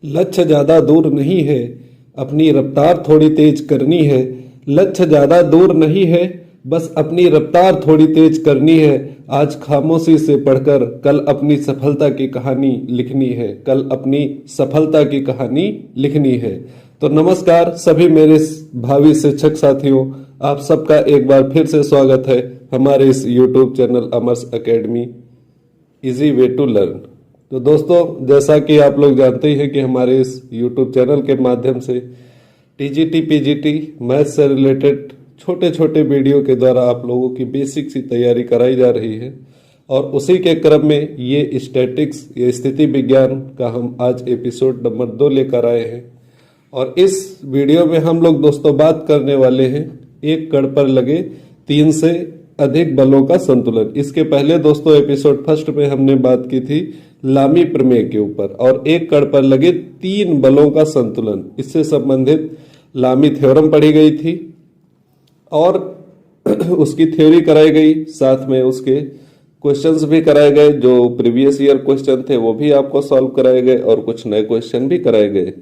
लक्ष्य ज्यादा दूर नहीं है, अपनी रफ्तार थोड़ी तेज करनी है। लक्ष्य ज्यादा दूर नहीं है, बस अपनी रफ्तार थोड़ी तेज करनी है। आज खामोशी से पढ़कर कल अपनी सफलता की कहानी लिखनी है। कल अपनी सफलता की कहानी लिखनी है। तो नमस्कार सभी मेरे भावी शिक्षक साथियों, आप सबका एक बार फिर से स्वागत है हमारे इस YouTube channel Amar's academy easy way to learn. तो दोस्तों, जैसा कि आप लोग जानते ही हैं कि हमारे इस YouTube चैनल के माध्यम से टीजीटी पीजीटी मैथ से रिलेटेड छोटे छोटे वीडियो के द्वारा आप लोगों की बेसिक सी तैयारी कराई जा रही है। और उसी के क्रम में ये स्टैटिक्स या स्थिति विज्ञान का हम आज एपिसोड नंबर 2 लेकर आए हैं। और इस वीडियो में हम लोग दोस्तों बात करने वाले हैं एक कण पर लगे 3 से अधिक बलों का संतुलन। इसके पहले दोस्तों एपिसोड फर्स्ट में हमने बात की थी लामी प्रमेय के ऊपर और एक कण पर लगे 3 बलों का संतुलन, इससे संबंधित लामी थ्योरम पढ़ी गई थी और उसकी थ्योरी कराई गई, साथ में उसके क्वेश्चंस भी कराए गए। जो प्रीवियस ईयर क्वेश्चन थे वो भी आपको सॉल्व कराए गए और कुछ नए क्वेश्चन भी कराए गए।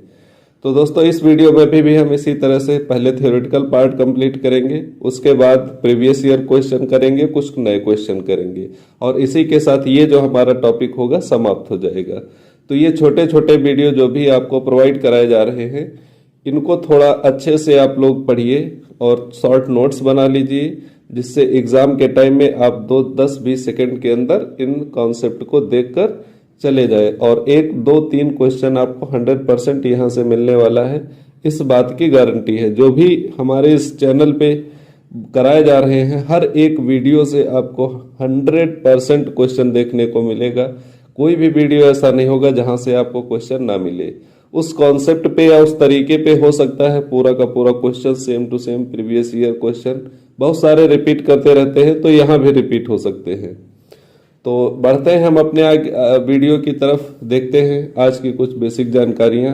तो दोस्तों इस वीडियो में भी हम इसी तरह से पहले थ्योरेटिकल पार्ट कंप्लीट करेंगे, उसके बाद प्रीवियस ईयर क्वेश्चन करेंगे, कुछ नए क्वेश्चन करेंगे और इसी के साथ ये जो हमारा टॉपिक होगा समाप्त हो जाएगा। तो ये छोटे छोटे वीडियो जो भी आपको प्रोवाइड कराए जा रहे हैं, इनको थोड़ा अच्छे से आप लोग पढ़िए और शॉर्ट नोट्स बना लीजिए, जिससे एग्जाम के टाइम में आप 10-20 सेकेंड के अंदर इन कॉन्सेप्ट को देखकर चले जाए और 1-2-3 क्वेश्चन आपको 100% यहाँ से मिलने वाला है, इस बात की गारंटी है। जो भी हमारे इस चैनल पे कराए जा रहे हैं, हर एक वीडियो से आपको 100% क्वेश्चन देखने को मिलेगा। कोई भी वीडियो ऐसा नहीं होगा जहां से आपको क्वेश्चन ना मिले। उस कॉन्सेप्ट पे या उस तरीके पे हो सकता है पूरा का पूरा question same to same previous year question बहुत सारे रिपीट करते रहते हैं, तो यहाँ भी रिपीट हो सकते हैं। तो बढ़ते हैं हम अपने वीडियो की तरफ, देखते हैं आज की कुछ बेसिक जानकारियां।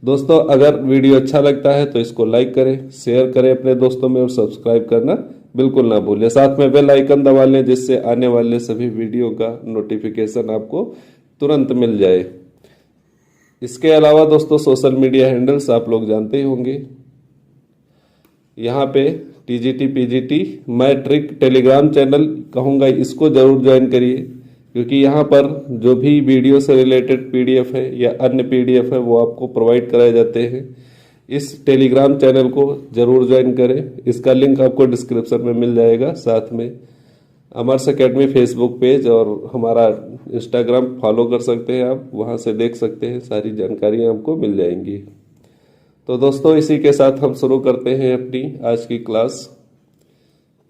दोस्तों अगर वीडियो अच्छा लगता है तो इसको लाइक करें, शेयर करें अपने दोस्तों में और सब्सक्राइब करना बिल्कुल ना भूलें। साथ में बेल आइकन दबा लें जिससे आने वाले सभी वीडियो का नोटिफिकेशन आपको तुरंत मिल जाए। इसके अलावा दोस्तों सोशल मीडिया हैंडल्स आप लोग जानते ही होंगे। यहाँ पे TGT PGT matric Telegram channel कहूँगा, इसको जरूर ज्वाइन करिए, क्योंकि यहाँ पर जो भी वीडियो से रिलेटेड पीडीएफ है या अन्य पीडीएफ है वो आपको प्रोवाइड कराए जाते हैं। इस टेलीग्राम चैनल को जरूर ज्वाइन करें, इसका लिंक आपको डिस्क्रिप्शन में मिल जाएगा। साथ में अमर्स एकेडमी फेसबुक पेज और हमारा इंस्टाग्राम फॉलो कर सकते हैं आप, वहाँ से देख सकते हैं, सारी जानकारियाँ आपको मिल जाएंगी। तो दोस्तों इसी के साथ हम शुरू करते हैं अपनी आज की क्लास।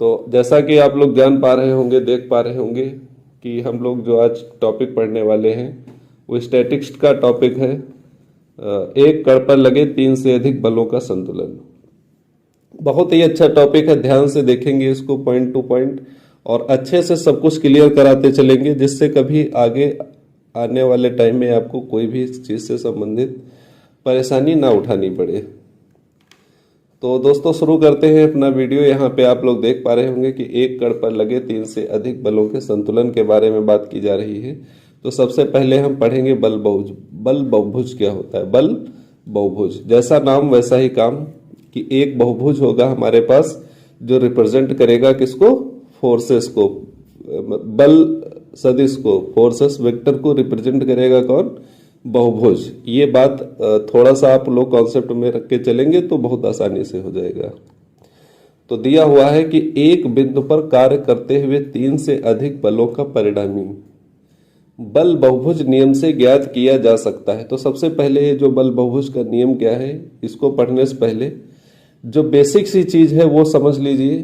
तो जैसा कि आप लोग जान पा रहे होंगे, देख पा रहे होंगे कि हम लोग जो आज टॉपिक पढ़ने वाले हैं वो स्टैटिक्स का टॉपिक है, एक कण पर लगे 3 से अधिक बलों का संतुलन। बहुत ही अच्छा टॉपिक है, ध्यान से देखेंगे इसको पॉइंट टू पॉइंट और अच्छे से सब कुछ क्लियर कराते चलेंगे, जिससे कभी आगे आने वाले टाइम में आपको कोई भी चीज से संबंधित परेशानी ना उठानी पड़े। तो दोस्तों शुरू करते हैं अपना वीडियो। यहाँ पे आप लोग देख पा रहे होंगे कि एक कण पर लगे 3 से अधिक बलों के संतुलन के बारे में बात की जा रही है। तो सबसे पहले हम पढ़ेंगे बल बहुभुज। बल बहुभुज क्या होता है? बल बहुभुज, जैसा नाम वैसा ही काम, कि एक बहुभुज होगा हमारे पास जो रिप्रेजेंट करेगा किसको? फोर्सेस को, बल सदिश को, फोर्सेस वेक्टर को रिप्रेजेंट करेगा कौन? बहुभुज। ये बात थोड़ा सा आप लोग कॉन्सेप्ट में रख के चलेंगे तो बहुत आसानी से हो जाएगा। तो दिया हुआ है कि एक बिंदु पर कार्य करते हुए 3 से अधिक बलों का परिणामी बल बहुभुज नियम से ज्ञात किया जा सकता है। तो सबसे पहले जो बल बहुभुज का नियम क्या है, इसको पढ़ने से पहले जो बेसिक सी चीज है वो समझ लीजिए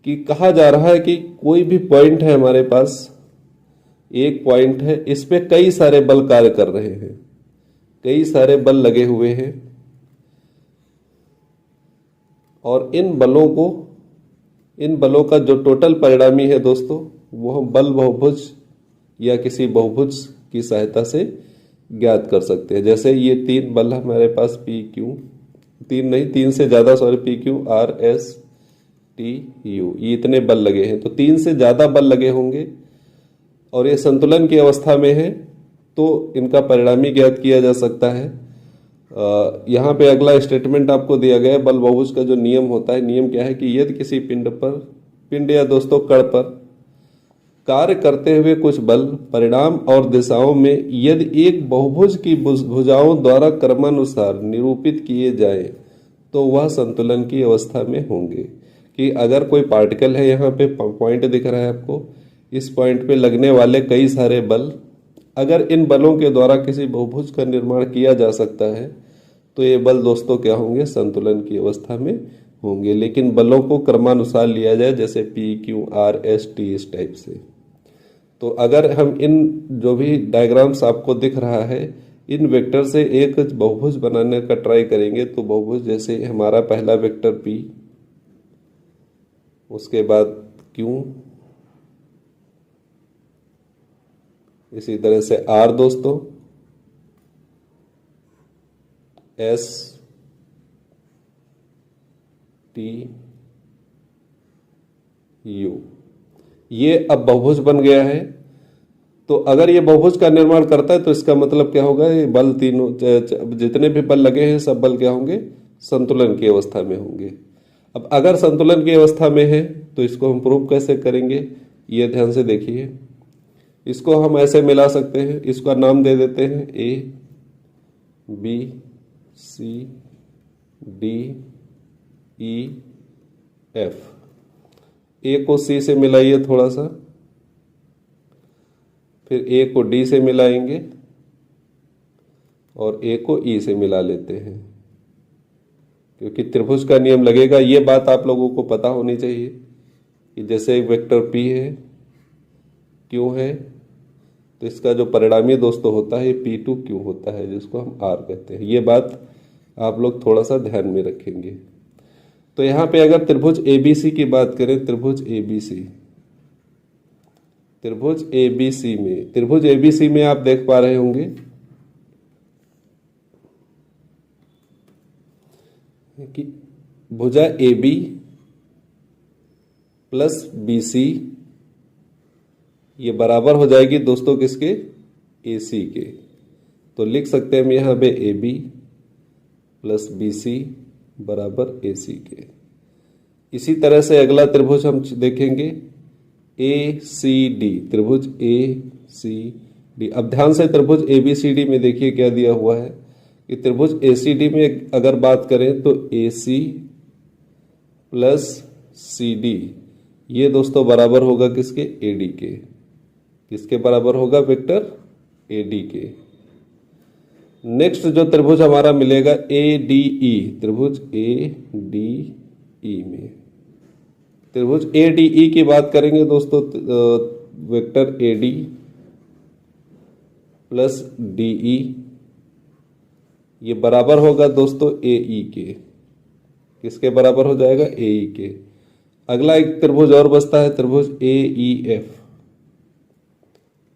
कि कहा जा रहा है कि कोई भी पॉइंट है हमारे पास, एक पॉइंट है, इस पे कई सारे बल कार्य कर रहे हैं, कई सारे बल लगे हुए हैं और इन बलों का जो टोटल परिणामी है दोस्तों, वो हम बल बहुभुज या किसी बहुभुज की सहायता से ज्ञात कर सकते हैं। जैसे ये 3 बल हमारे पास पी क्यू, 3 से ज्यादा, P Q R S T U, ये इतने बल लगे हैं। तो 3 से ज्यादा बल लगे होंगे और ये संतुलन की अवस्था में है, तो इनका परिणामी ज्ञात किया जा सकता है। यहाँ पे अगला स्टेटमेंट आपको दिया गया है। बल बहुभुज का जो नियम होता है, नियम क्या है कि यदि किसी पिंड या दोस्तों कण पर कार्य करते हुए कुछ बल परिणाम और दिशाओं में यदि एक बहुभुज की भुजाओं द्वारा क्रमानुसार निरूपित किए जाएं तो वह संतुलन की अवस्था में होंगे। कि अगर कोई पार्टिकल है, यहाँ पे पॉइंट दिख रहा है आपको, इस पॉइंट पे लगने वाले कई सारे बल, अगर इन बलों के द्वारा किसी बहुभुज का निर्माण किया जा सकता है तो ये बल दोस्तों क्या होंगे, संतुलन की अवस्था में होंगे। लेकिन बलों को क्रमानुसार लिया जाए, जैसे P Q R S T, इस टाइप से। तो अगर हम इन जो भी डायग्राम्स आपको दिख रहा है, इन वेक्टर से एक बहुभुज बनाने का ट्राई करेंगे तो बहुभुज जैसे हमारा पहला वेक्टर पी, उसके बाद क्यू, इसी तरह से आर दोस्तों, एस टी यू, ये अब बहुभुज बन गया है। तो अगर ये बहुभुज का निर्माण करता है तो इसका मतलब क्या होगा, ये बल तीनों जितने भी बल लगे हैं सब बल क्या होंगे, संतुलन की अवस्था में होंगे। अब अगर संतुलन की अवस्था में है तो इसको हम प्रूव कैसे करेंगे, ये ध्यान से देखिए। इसको हम ऐसे मिला सकते हैं, इसका नाम दे देते हैं A B C D E F. A को सी से मिलाइए थोड़ा सा, फिर ए को डी से मिलाएंगे और ए को ई से मिला लेते हैं, क्योंकि त्रिभुज का नियम लगेगा। ये बात आप लोगों को पता होनी चाहिए कि जैसे एक वेक्टर पी है, क्यू है, तो इसका जो परिणामी दोस्तों होता है पी टू क्यू होता है, जिसको हम आर कहते हैं। ये बात आप लोग थोड़ा सा ध्यान में रखेंगे। तो यहाँ पे अगर त्रिभुज एबीसी की बात करें, त्रिभुज एबीसी में आप देख पा रहे होंगे कि भुजा A B plus B C ये बराबर हो जाएगी दोस्तों किसके, ए सी के। तो लिख सकते हैं हम यहाँ पे A B plus B C बराबर ए सी के। इसी तरह से अगला त्रिभुज हम देखेंगे ए सी डी, त्रिभुज ए सी डी। अब ध्यान से त्रिभुज ए बी सी डी में देखिए क्या दिया हुआ है कि त्रिभुज ए सी डी में अगर बात करें तो ए सी प्लस सी डी ये दोस्तों बराबर होगा किसके, ए डी के। किसके बराबर होगा, वेक्टर ए डी के। नेक्स्ट जो त्रिभुज हमारा मिलेगा ए डी ई, त्रिभुज ए डी ई में, त्रिभुज ए डी ई की बात करेंगे दोस्तों, vector A D plus D ई ये बराबर होगा दोस्तों ए ई के। किसके बराबर हो जाएगा, ए ई के। अगला एक त्रिभुज और बचता है, त्रिभुज ए ई एफ।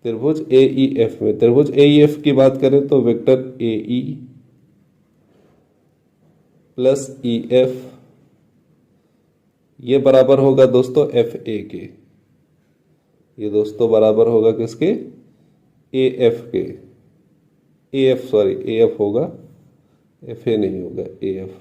त्रिभुज ए ई एफ में, त्रिभुज ए ई एफ की बात करें तो vector A E plus E F ये बराबर होगा दोस्तों एफ ए के। ये दोस्तों बराबर होगा किसके, ए एफ के। A F sorry A F होगा, एफ ए नहीं होगा, A F.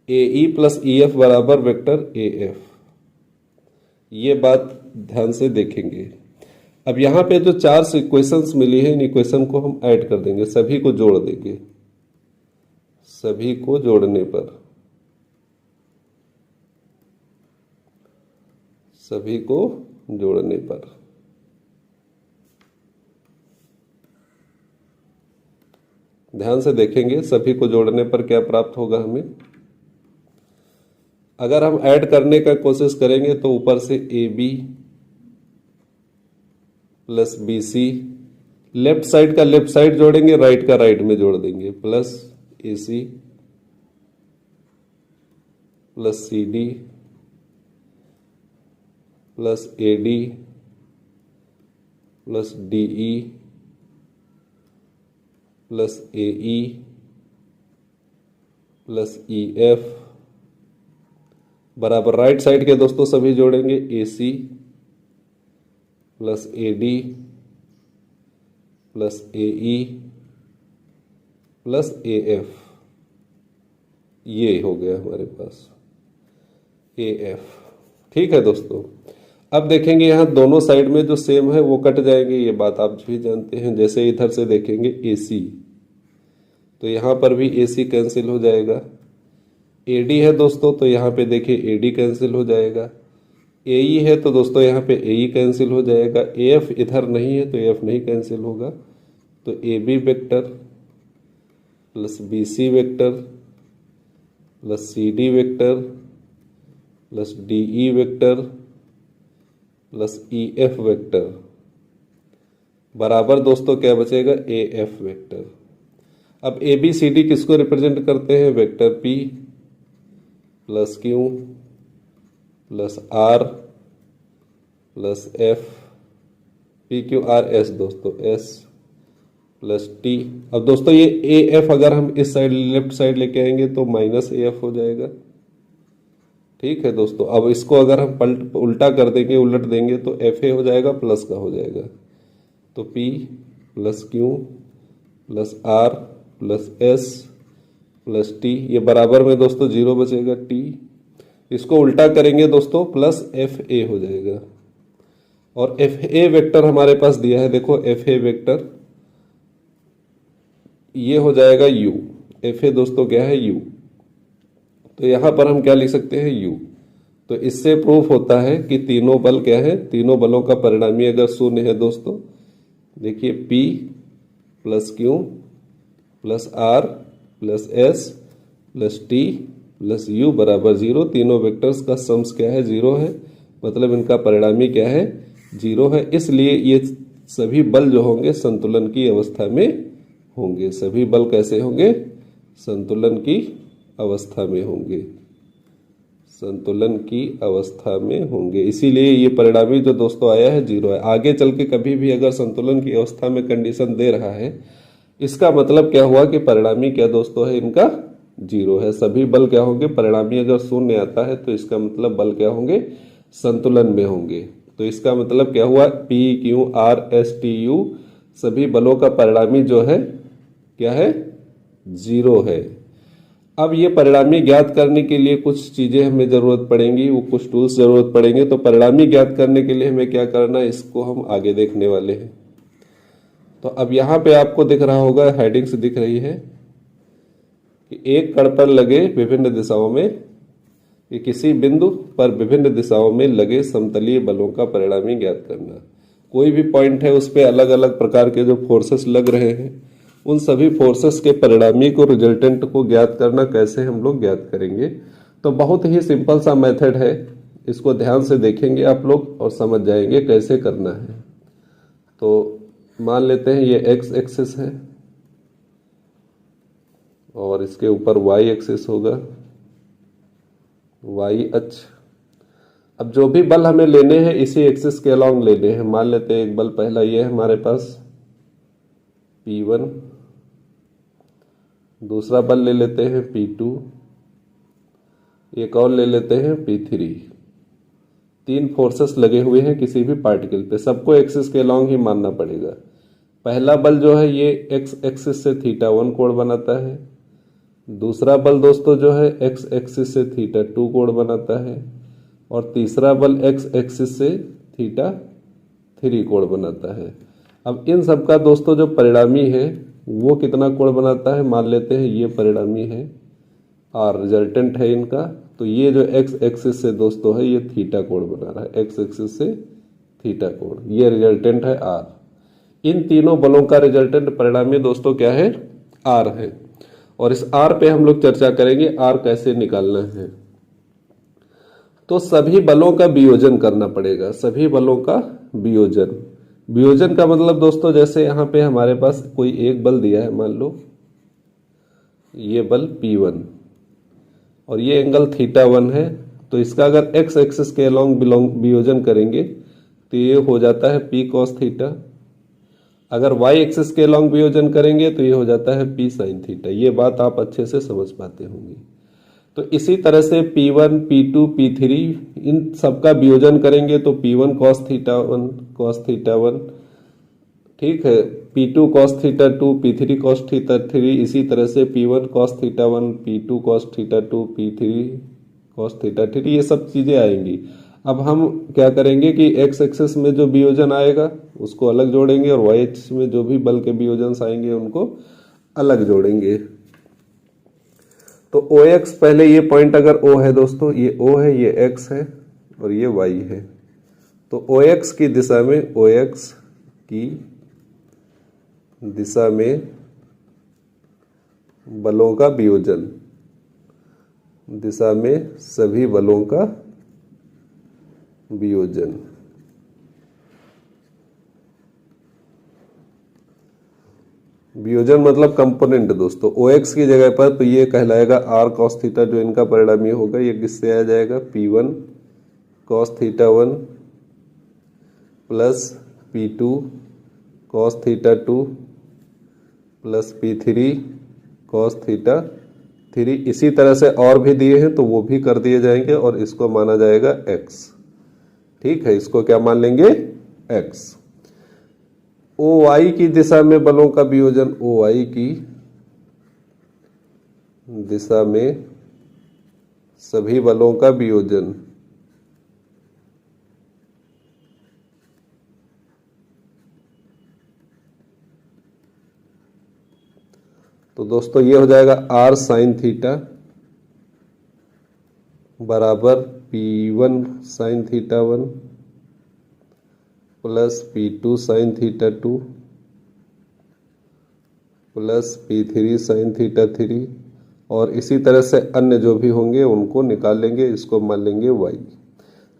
A E plus E F बराबर वेक्टर ए एफ। ये बात ध्यान से देखेंगे। अब यहाँ पे जो चार इक्वेशंस मिली है, इन इक्वेशन को हम ऐड कर देंगे, सभी को जोड़ देंगे। सभी को जोड़ने पर, सभी को जोड़ने पर ध्यान से देखेंगे, सभी को जोड़ने पर क्या प्राप्त होगा हमें। अगर हम ऐड करने का कोशिश करेंगे तो ऊपर से A B plus B C, left side का लेफ्ट साइड जोड़ेंगे, राइट का राइट में जोड़ देंगे, plus A C plus C D plus A D plus D E plus A E plus E F बराबर राइट साइड के दोस्तों सभी जोड़ेंगे A C plus AD plus AE plus AF, ये हो गया हमारे पास AF। ठीक है दोस्तों, अब देखेंगे यहाँ दोनों साइड में जो सेम है वो कट जाएंगे, ये बात आप भी जानते हैं। जैसे इधर से देखेंगे AC, तो यहाँ पर भी AC कैंसिल हो जाएगा। AD है दोस्तों, तो यहाँ पे देखिए AD कैंसिल हो जाएगा। AE है तो दोस्तों यहाँ पे AE कैंसिल हो जाएगा। AF इधर नहीं है तो AF नहीं कैंसिल होगा, तो AB vector plus BC vector plus CD vector plus DE vector plus EF vector बराबर दोस्तों क्या बचेगा, AF वेक्टर। अब ABCD किसको रिप्रेजेंट करते हैं, vector P plus Q plus R plus F, PQRS दोस्तों S प्लस T। अब दोस्तों ये AF अगर हम इस साइड लेफ्ट साइड लेके आएंगे तो माइनस AF हो जाएगा। ठीक है दोस्तों, अब इसको अगर हम उल्टा कर देंगे, उलट देंगे तो FA हो जाएगा, प्लस का हो जाएगा, तो P plus Q plus R plus S plus T, ये बराबर में दोस्तों 0 बचेगा T। इसको उल्टा करेंगे दोस्तों प्लस FA हो जाएगा, और FA वेक्टर हमारे पास दिया है, देखो FA वेक्टर ये हो जाएगा U। FA दोस्तों क्या है, U। तो यहां पर हम क्या लिख सकते हैं, U। तो इससे प्रूफ होता है कि तीनों बल क्या है, तीनों बलों का परिणामी अगर शून्य है दोस्तों, देखिए P plus Q plus R plus S plus T plus U बराबर 0। तीनों वेक्टर्स का सम्स क्या है, 0 है, मतलब इनका परिणामी क्या है, 0 है। इसलिए ये सभी बल जो होंगे संतुलन की अवस्था में होंगे। सभी बल कैसे होंगे, संतुलन की अवस्था में होंगे, संतुलन की अवस्था में होंगे। इसीलिए ये परिणामी जो दोस्तों आया है 0 है। आगे चल के कभी भी अगर संतुलन की अवस्था में कंडीशन दे रहा है, इसका मतलब क्या हुआ कि परिणामी क्या दोस्तों है, इनका 0 है। सभी बल क्या होंगे, परिणामी अगर शून्य आता है तो इसका मतलब बल क्या होंगे, संतुलन में होंगे। तो इसका मतलब क्या हुआ, P Q R S T U सभी बलों का परिणामी जो है क्या है, 0 है। अब ये परिणामी ज्ञात करने के लिए कुछ चीजें हमें जरूरत पड़ेंगी, वो कुछ टूल्स जरूरत पड़ेंगे। तो परिणामी ज्ञात करने के लिए हमें क्या करना है, इसको हम आगे देखने वाले हैं। तो अब यहाँ पे आपको दिख रहा होगा, हेडिंग्स दिख रही है कि एक कण पर लगे विभिन्न दिशाओं में, कि किसी बिंदु पर विभिन्न दिशाओं में लगे समतलीय बलों का परिणामी ज्ञात करना। कोई भी पॉइंट है उस पर अलग अलग प्रकार के जो फोर्सेस लग रहे हैं, उन सभी फोर्सेस के परिणामी को, रिजल्टेंट को ज्ञात करना कैसे हम लोग ज्ञात करेंगे। तो बहुत ही सिंपल सा मेथड है, इसको ध्यान से देखेंगे आप लोग और समझ जाएंगे कैसे करना है। तो मान लेते हैं ये एक्स एक्सिस है और इसके ऊपर वाई एक्सिस होगा, वाई अक्ष। अब जो भी बल हमें लेने हैं इसी एक्सिस के अलोंग लेने हैं। मान लेते हैं एक बल पहला ये है हमारे पास P1, दूसरा बल ले लेते हैं P2, एक और ले लेते हैं P3। 3 फोर्सेस लगे हुए हैं किसी भी पार्टिकल पे, सबको एक्सिस के अलोंग ही मानना पड़ेगा। पहला बल जो है ये एक्स एक्सिस से θ1 कोण बनाता है, दूसरा बल दोस्तों जो है एक्स एक्सिस से θ2 कोण बनाता है, और तीसरा बल एक्स एक्सिस से θ3 कोण बनाता है। अब इन सब का दोस्तों जो परिणामी है वो कितना कोण बनाता है, मान लेते हैं ये परिणामी है और रिजल्टेंट है इनका। तो ये जो एक्स एक्सिस से दोस्तों है ये θ कोण बना रहा है, एक्स एक्सिस से θ कोण, ये रिजल्टेंट है R। इन तीनों बलों का रिजल्टेंट परिणामी दोस्तों क्या है, R है। और इस R पे हम लोग चर्चा करेंगे R कैसे निकालना है। तो सभी बलों का वियोजन करना पड़ेगा, सभी बलों का वियोजन। वियोजन का मतलब दोस्तों जैसे यहाँ पे हमारे पास कोई एक बल दिया है, मान लो ये बल P1 और ये एंगल θ1 है, तो इसका अगर x एक्सिस के अलोंग वियोजन करेंगे तो ये हो जाता है P cos θ। अगर y एक्सिस के अलोंग वियोजन करेंगे तो ये हो जाता है P sin θ। ये बात आप अच्छे से समझ पाते होंगे। तो इसी तरह से P1 P2 P3 इन सबका वियोजन करेंगे तो P1 cos theta 1 cos theta 1, ठीक है, P2 cos theta 2 P3 cos theta 3, इसी तरह से P1 cos theta 1 P2 cos theta 2 P3 cos theta 3, ये सब चीजें आएंगी। अब हम क्या करेंगे कि एक्स एक्सिस में जो वियोजन आएगा उसको अलग जोड़ेंगे और वाई एक्सिस में जो भी बल के वियोजन आएंगे उनको अलग जोड़ेंगे। तो ओ एक्स, पहले ये पॉइंट अगर ओ है दोस्तों, ये ओ है, ये एक्स है और ये वाई है, तो ओ एक्स की दिशा में, ओ एक्स की दिशा में बलों का वियोजन, दिशा में सभी बलों का वियोजन। वियोजन मतलब कंपोनेंट दोस्तों। ओ एक्स की जगह पर तो ये कहलाएगा आर कॉस थीटा, जो इनका परिणामी होगा, ये किससे आ जाएगा, P1 cos theta 1 plus P2 cos theta 2 plus P3 cos theta 3। इसी तरह से और भी दिए हैं तो वो भी कर दिए जाएंगे और इसको माना जाएगा x, ठीक है, इसको क्या मान लेंगे, x। ओ वाई की दिशा में बलों का वियोजन, ओ वाई की दिशा में सभी बलों का वियोजन, तो दोस्तों ये हो जाएगा r साइन थीटा बराबर P1 sine theta 1 plus P2 sine theta 2 plus P3 sine theta 3, और इसी तरह से अन्य जो भी होंगे उनको निकाल लेंगे, इसको मान लेंगे y।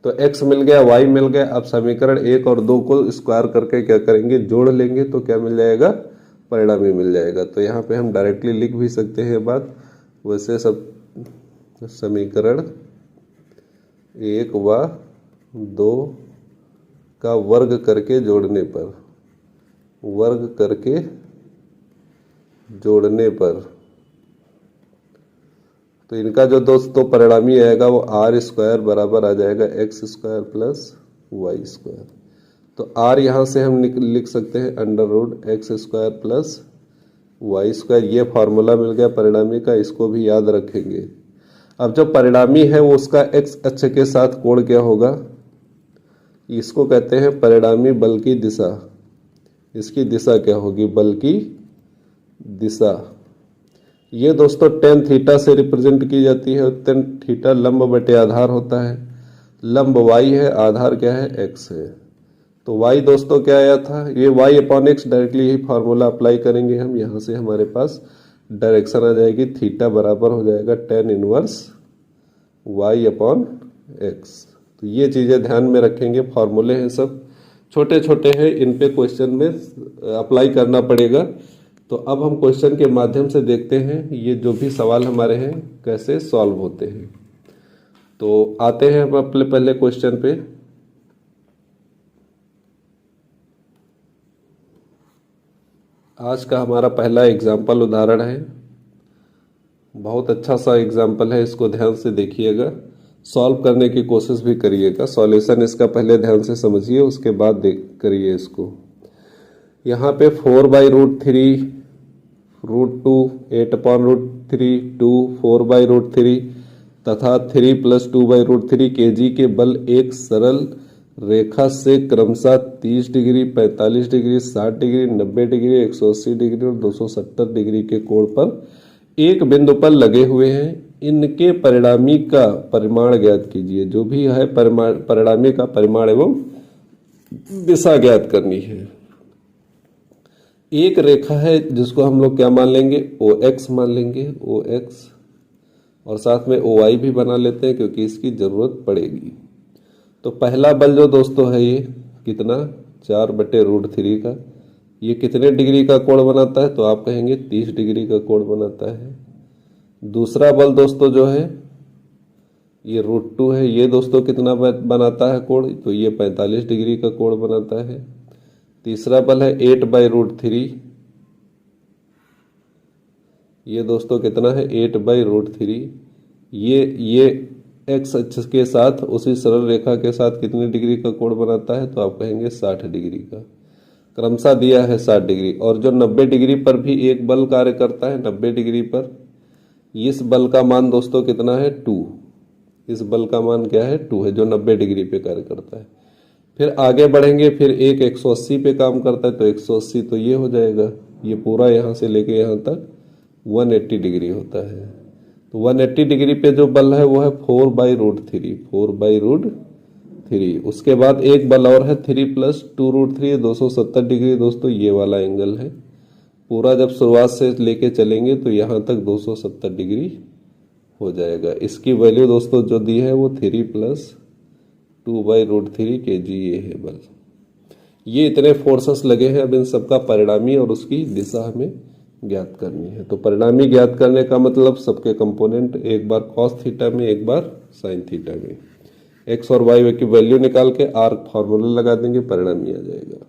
तो x मिल गया, y मिल गया। अब समीकरण 1 और 2 को स्क्वायर करके क्या करेंगे, जोड़ लेंगे, तो क्या मिल जाएगा, परिणामी मिल जाएगा। तो यहाँ पे हम डायरेक्टली लिख भी सकते हैं बात, वैसे सब समीकरण 1 व 2 का वर्ग करके जोड़ने पर, वर्ग करके जोड़ने पर, तो इनका जो दोस्तों परिणामी आएगा वो आर स्क्वायर बराबर आ जाएगा X square plus Y square. तो आर यहाँ से हम लिख सकते हैं under root X square plus Y square. ये फॉर्मूला मिल गया परिणामी का, इसको भी याद रखेंगे। अब जो परिणामी है वो उसका एक्स अक्ष के साथ कोण क्या होगा, इसको कहते हैं परिणामी बल की दिशा। इसकी दिशा क्या होगी, बल की दिशा। ये दोस्तों टेन थीटा से रिप्रेजेंट की जाती है। टेन थीटा लंब बटे आधार होता है, लंब y है, आधार क्या है, x है। तो y दोस्तों क्या आया था, ये y अपॉन एक्स, डायरेक्टली ही फार्मूला अप्लाई करेंगे हम। यहाँ से हमारे पास डायरेक्शन आ जाएगी, थीटा बराबर हो जाएगा tan inverse y upon x. तो ये चीज़ें ध्यान में रखेंगे, फार्मूले हैं सब छोटे छोटे हैं, इन पे क्वेश्चन में अप्लाई करना पड़ेगा। तो अब हम क्वेश्चन के माध्यम से देखते हैं ये जो भी सवाल हमारे हैं कैसे सॉल्व होते हैं। तो आते हैं हम अपने पहले क्वेश्चन पे। आज का हमारा पहला एग्जाम्पल उदाहरण है, बहुत अच्छा सा एग्जाम्पल है, इसको ध्यान से देखिएगा, सॉल्व करने की कोशिश भी करिएगा। सॉल्यूशन इसका पहले ध्यान से समझिए, उसके बाद देख करिए इसको। यहाँ पे 4/√3 √2 8/√3 2 4/√3 तथा 3 + 2/√3 kg के बल एक सरल रेखा से क्रमशः 30 degree 45 degree 60 degree 90 degree 180 degree और 270 डिग्री के कोण पर एक बिंदु पर लगे हुए हैं। इनके परिणामी का परिमाण ज्ञात कीजिए। जो भी है परिणामी का परिमाण एवं दिशा ज्ञात करनी है। एक रेखा है जिसको हम लोग क्या मान लेंगे, OX मान लेंगे, OX, और साथ में OY भी बना लेते हैं क्योंकि इसकी जरूरत पड़ेगी। तो पहला बल जो दोस्तों है ये कितना, 4/√3 का, ये कितने डिग्री का कोण बनाता है, तो आप कहेंगे 30 डिग्री का कोण बनाता है। दूसरा बल दोस्तों जो है ये √2 है, ये दोस्तों कितना बनाता है कोण, तो ये 45 डिग्री का कोण बनाता है। तीसरा बल है 8/√3, ये दोस्तों कितना है 8/√3, ये एक्स अक्ष के साथ उसी सरल रेखा के साथ कितनी डिग्री का कोण बनाता है, तो आप कहेंगे 60 डिग्री का। क्रमशः दिया है 60 डिग्री। और जो 90 डिग्री पर भी एक बल कार्य करता है, 90 डिग्री पर इस बल का मान दोस्तों कितना है, 2। इस बल का मान क्या है, 2 है, जो 90 डिग्री पे कार्य करता है। फिर आगे बढ़ेंगे, फिर एक 180 पे काम करता है, तो 180 तो ये हो जाएगा, ये पूरा यहाँ से लेके यहाँ तक 180 डिग्री होता है। तो 180 डिग्री पे जो बल है वो है 4/√3, 4/√3। उसके बाद एक बल और है 3 + 2√3, 270 डिग्री दोस्तों, ये वाला एंगल है। पूरा जब शुरुआत से लेके चलेंगे तो यहाँ तक 270 डिग्री हो जाएगा। इसकी वैल्यू दोस्तों जो दी है वो 3 + 2/√3 kg ये है बल। ये इतने फोर्सेस लगे हैं। अब इन सबका परिणामी और उसकी दिशा हमें ज्ञात करनी है। तो परिणामी ज्ञात करने का मतलब सबके कंपोनेंट, एक बार cos थीटा में, एक बार sin थीटा में, x और y की वैल्यू निकाल के आर्क फार्मूला लगा देंगे, परिणामी आ जाएगा।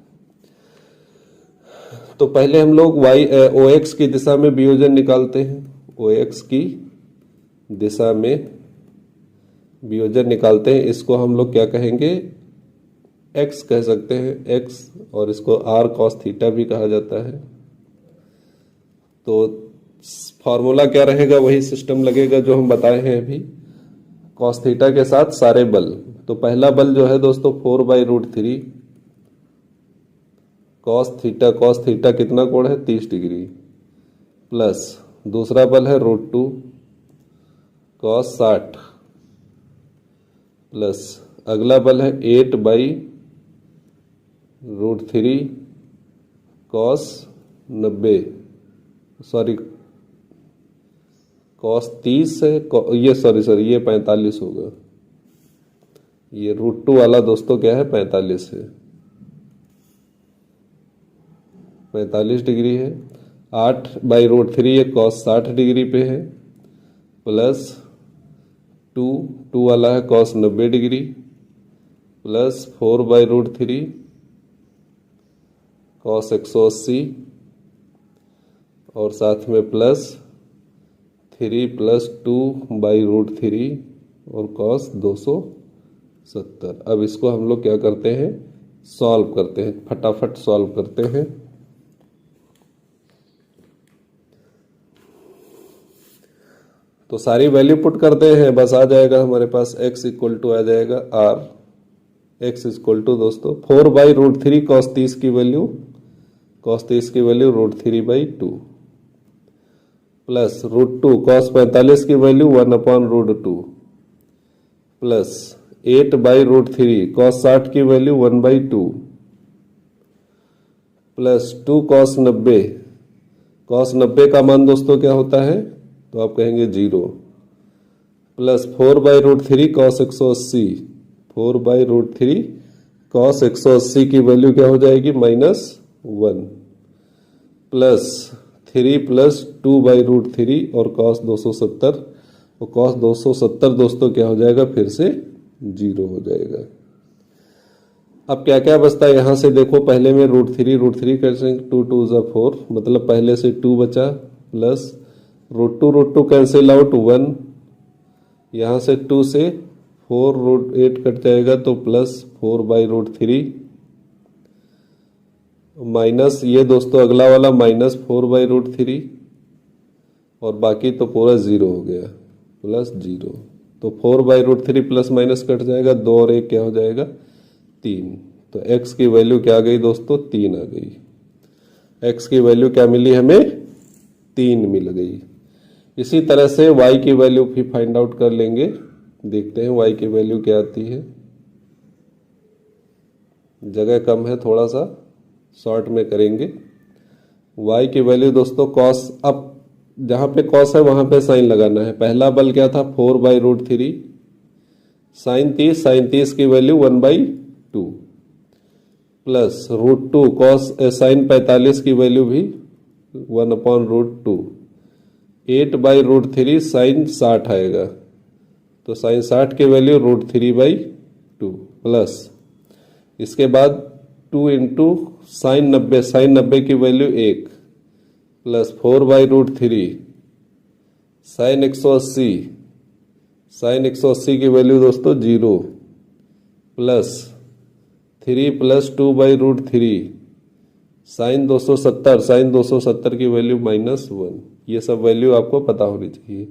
तो पहले हम लोग OX की दिशा में वियोजन निकालते हैं। OX की दिशा में वियोजन निकालते हैं। इसको हम लोग क्या कहेंगे, x कह सकते हैं, x, और इसको r cos थीटा भी कहा जाता है। तो फॉर्मूला क्या रहेगा, वही सिस्टम लगेगा जो हम बताए हैं अभी, cos थीटा के साथ सारे बल। तो पहला बल जो है दोस्तों 4/√3 cos थीटा कितना कोण है, 30 डिग्री, प्लस दूसरा बल है √2 cos 60, प्लस अगला बल है 8/√3 cos 90, सॉरी cos 30 है, ये ये 45 होगा। ये √2 वाला दोस्तों क्या है, 45 है, 45 डिग्री है। 8/√3 ये cos 60 डिग्री पे है, प्लस 2 वाला है cos 90 डिग्री, प्लस 4/√3 cos 180, और साथ में प्लस 3 + 2/√3 और cos 270। अब इसको हम लोग क्या करते हैं, सॉल्व करते हैं, फटाफट सॉल्व करते हैं। तो सारी वैल्यू पुट करते हैं, बस आ जाएगा हमारे पास x = आ जाएगा r, x = दोस्तों 4/√3 cos 30 की वैल्यू, √3/2, प्लस √2 cos 45 की वैल्यू 1/√2, प्लस 8/√3 cos 60 की वैल्यू 1/2, प्लस 2 cos 90, cos 90 का मान दोस्तों क्या होता है, तो आप कहेंगे 0, प्लस 4/√3 cos 180, 4/√3 cos 180 की वैल्यू क्या हो जाएगी, -1, प्लस 3 + 2/√3 और cos 270, और cos 270 दोस्तों क्या हो जाएगा, फिर से 0 हो जाएगा। अब क्या क्या बचता है यहाँ से देखो, पहले में √3 कैंसिल, 2 × 2 = 4, मतलब पहले से 2 बचा, प्लस √2 कैंसिल आउट 1, यहाँ से 2 से 4√8 कट जाएगा, तो प्लस 4/√3, माइनस ये दोस्तों अगला वाला -4/√3, और बाकी तो पूरा 0 हो गया, प्लस 0। तो 4/√3 प्लस माइनस कट जाएगा, 2 और 1 क्या हो जाएगा, 3। तो x की वैल्यू क्या आ गई दोस्तों, 3 आ गई। x की वैल्यू क्या मिली हमें, 3 मिल गई। इसी तरह से y की वैल्यू भी फाइंड आउट कर लेंगे, देखते हैं y की वैल्यू क्या आती है। जगह कम है, थोड़ा सा शॉर्ट में करेंगे। y की वैल्यू दोस्तों cos, अब जहां पे cos है वहां पे साइन लगाना है। पहला बल क्या था, 4/√3 sin 30 की वैल्यू 1/2, प्लस √2 cos sin 45 की वैल्यू भी 1/√2, 8/√3 sin 60 आएगा, तो sin 60 की वैल्यू √3/2, प्लस इसके बाद 2 × sin 90 की वैल्यू 1, प्लस 4/√3 sin 180 साइन 180 की वैल्यू दोस्तों 0 प्लस 3 प्लस 2/√3 साइन 270 की वैल्यू -1। ये सब वैल्यू आपको पता होनी चाहिए।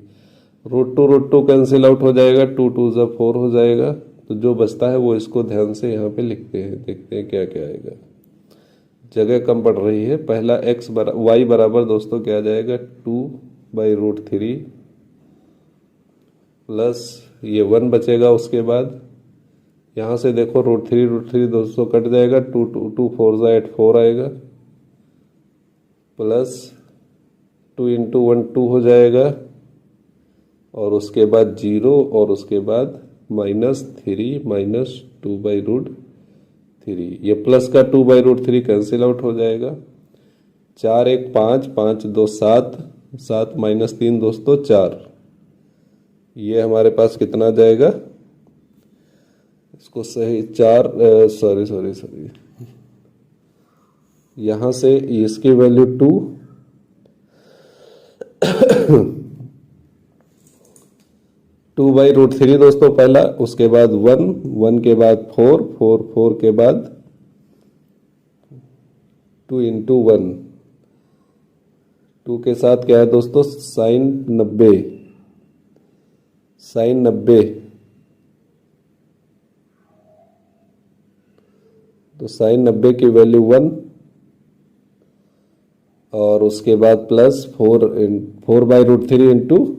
√2 कैंसिल आउट हो जाएगा, 2 2 ज़ा 4 हो जाएगा। तो जो बचता है वो इसको ध्यान से यहाँ पे लिखते हैं, देखते हैं क्या क्या आएगा। जगह कम पड़ रही है। पहला y बराबर दोस्तों क्या आ जाएगा 2/√3 प्लस ये 1 बचेगा। उसके बाद यहाँ से देखो √3 दोस्तों कट जाएगा, 2 2 4 ज़ा 8 4 आएगा प्लस 2 × 1 2 हो जाएगा और उसके बाद 0 और उसके बाद -3 -2/√3। ये प्लस का 2/√3 कैंसिल आउट हो जाएगा। 4 1 5 5 2 7 7 -3 दोस्तों 4। ये हमारे पास कितना जाएगा, इसको सही 4 सॉरी यहाँ से इसकी वैल्यू 2 2/√3 दोस्तों पहला, उसके बाद 1 के बाद 4 के बाद 2 × 1 2 के साथ क्या है दोस्तों साइन 90 तो साइन 90 की वैल्यू 1 और उसके बाद प्लस 4/√3 इंटू